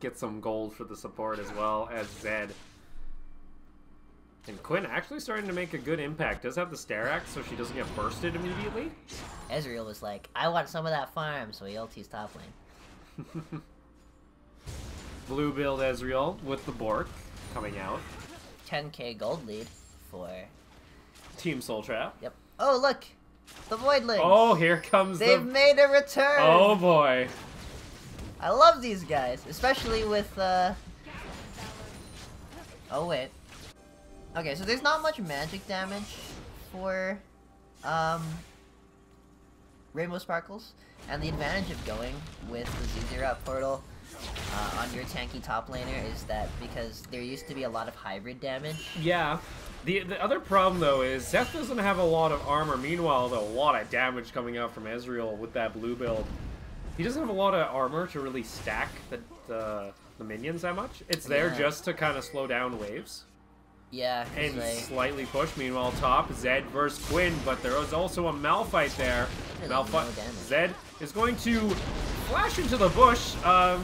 Get some gold for the support as well as Zed. And Quinn actually starting to make a good impact. Does have the Sterax, so she doesn't get bursted immediately. Ezreal was like, I want some of that farm, so he ultis top lane. Blue build Ezreal with the Bork coming out. 10k gold lead for... Team Soul Trap. Yep. Oh, look! The Voidlings! Oh, here comes They've made a return! Oh boy. I love these guys, especially with, Oh, wait. Okay, so there's not much magic damage for, Rainbow Sparkles, and the advantage of going with the Z0 portal on your tanky top laner is that because there used to be a lot of hybrid damage. Yeah. The other problem, though, is Seth doesn't have a lot of armor. Meanwhile, a lot of damage coming out from Ezreal with that blue build. He doesn't have a lot of armor to really stack the minions that much. It's there Yeah. just to kind of slow down waves. Yeah, 'cause And they... slightly push. Meanwhile, top, Zed versus Quinn, but there was also a Malphite there. Really Malphite. no damage. Zed is going to flash into the bush. A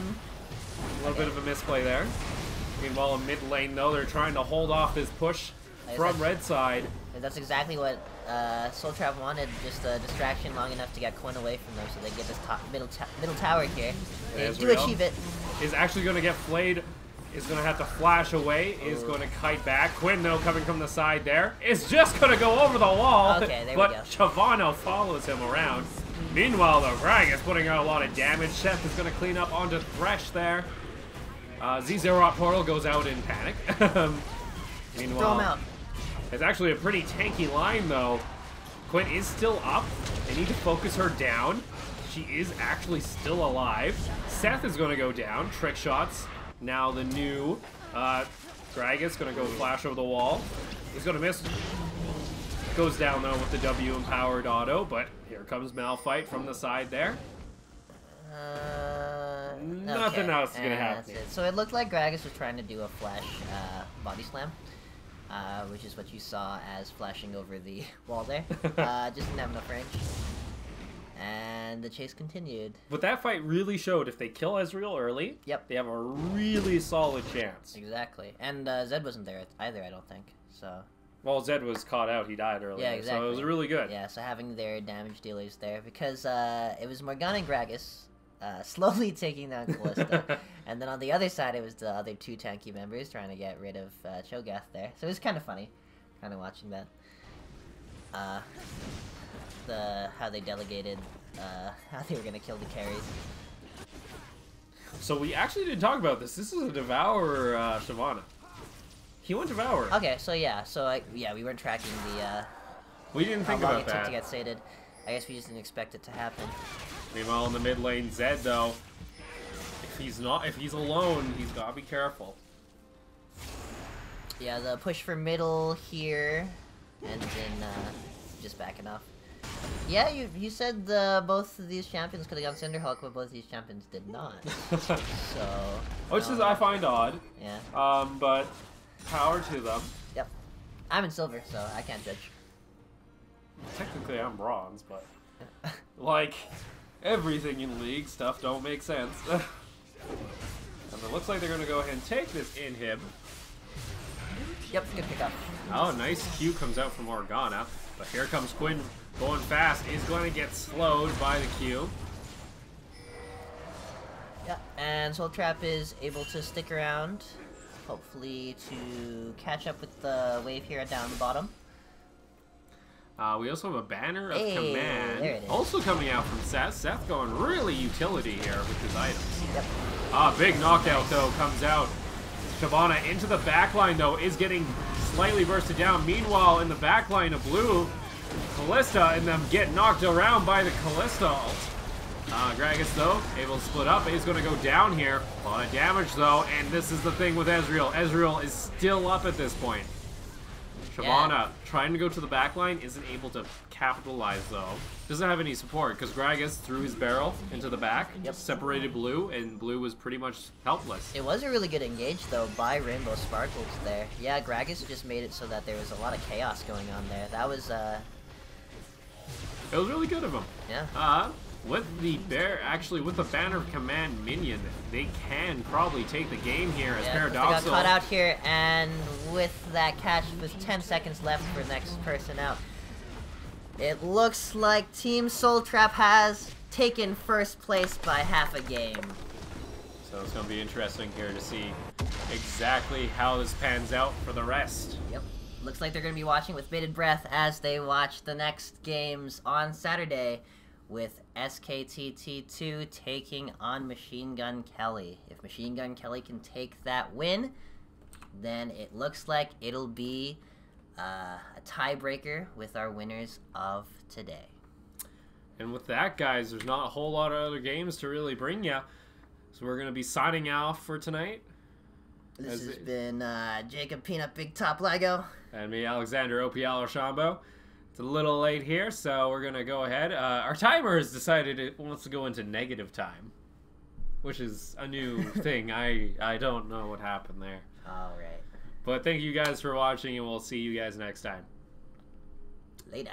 little bit of a misplay there. Meanwhile, in mid lane, though, they're trying to hold off this push from red side. That's exactly what Soul Trap wanted, just a distraction long enough to get Quinn away from them so they get this middle tower here. They do Ezreal achieve it. Is actually going to get flayed. Is going to have to flash away. Is going to kite back. Quinn, though, coming from the side there, is just going to go over the wall. Okay, there we but go. Shavano follows him around. Meanwhile, the Rag is putting out a lot of damage. Seth is going to clean up onto Thresh there. Z0 portal goes out in panic. Meanwhile, Throw him out. it's actually a pretty tanky line, though. Quinn is still up. They need to focus her down. She is actually still alive. Seth is going to go down. Trick shots. Now the new Gragas going to go flash over the wall. He's going to miss. Goes down, though, with the W-empowered auto, but here comes Malphite from the side there. Nothing else is going to happen. That's it. So it looked like Gragas was trying to do a flash body slam, which is what you saw as flashing over the wall there. Just didn't have enough range. And the chase continued. But that fight really showed if they kill Ezreal early, Yep. they have a really solid chance. Exactly. And Zed wasn't there either, I don't think. So Well, Zed was caught out. He died earlier. yeah, exactly. So it was really good. Yeah, so having their damage dealers there because it was Morgana and Gragas slowly taking down Kalista, and then on the other side it was the other two tanky members trying to get rid of Cho'Gath there. So it was kind of funny, kind of watching that. How they delegated how they were gonna kill the carries. So we actually didn't talk about this. This is a Devourer Shavana. He went Devourer. Okay, so yeah, we weren't tracking the We didn't how think long about it took that. to get sated. I guess we just didn't expect it to happen. Meanwhile, in the mid lane, Zed though, if he's alone, he's gotta be careful. Yeah, the push for middle here ends in just backing off. Yeah, you said both of these champions could have gone Cinderhawk, but both of these champions did not. So, Which is I find odd. yeah. But power to them. Yep. I'm in silver, so I can't judge. Technically, I'm bronze, but like everything in League stuff don't make sense. And it looks like they're gonna go ahead and take this inhib. Yep, good pickup. Oh, nice Q comes out from Morgana. But here comes Quinn going fast. He's going to get slowed by the Q. Yep, and Soul Trap is able to stick around, hopefully to catch up with the wave here down the bottom. We also have a banner of Hey, command. there it is. Also coming out from Seth. Seth going really utility here with his items. Yep. Big knockout though comes out. Shyvana into the backline though is getting slightly bursted down. Meanwhile, in the backline of blue, Callista and them get knocked around by the Callista ult. Gragas though, able to split up. He's going to go down here. A lot of damage though, and this is the thing with Ezreal. Ezreal is still up at this point. Shyvana trying to go to the backline, isn't able to capitalize though. Doesn't have any support because Gragas threw his barrel into the back, separated blue, and blue was pretty much helpless. It was a really good engage though by Rainbow Sparkles there. Yeah, Gragas just made it so that there was a lot of chaos going on there. That was It was really good of him. yeah. With the with the banner of command minion, they can probably take the game here as Yeah, Paradoxal. they got caught out here, and with that catch, with 10 seconds left for the next person out, it looks like Team Soul Trap has taken first place by half a game. So it's going to be interesting here to see exactly how this pans out for the rest. Yep. Looks like they're going to be watching with bated breath as they watch the next games on Saturday, with SKTT2 taking on Machine Gun Kelly. If Machine Gun Kelly can take that win, then it looks like it'll be a tiebreaker with our winners of today. And with that, guys, there's not a whole lot of other games to really bring you. So we're going to be signing off for tonight. This has been Jacob Peanut Big Top Lego. And me, Alexander OPL Archambault. It's a little late here, so we're going to go ahead. Our timer has decided it wants to go into negative time, which is a new thing. I don't know what happened there. All right. But thank you guys for watching, and we'll see you guys next time. Later.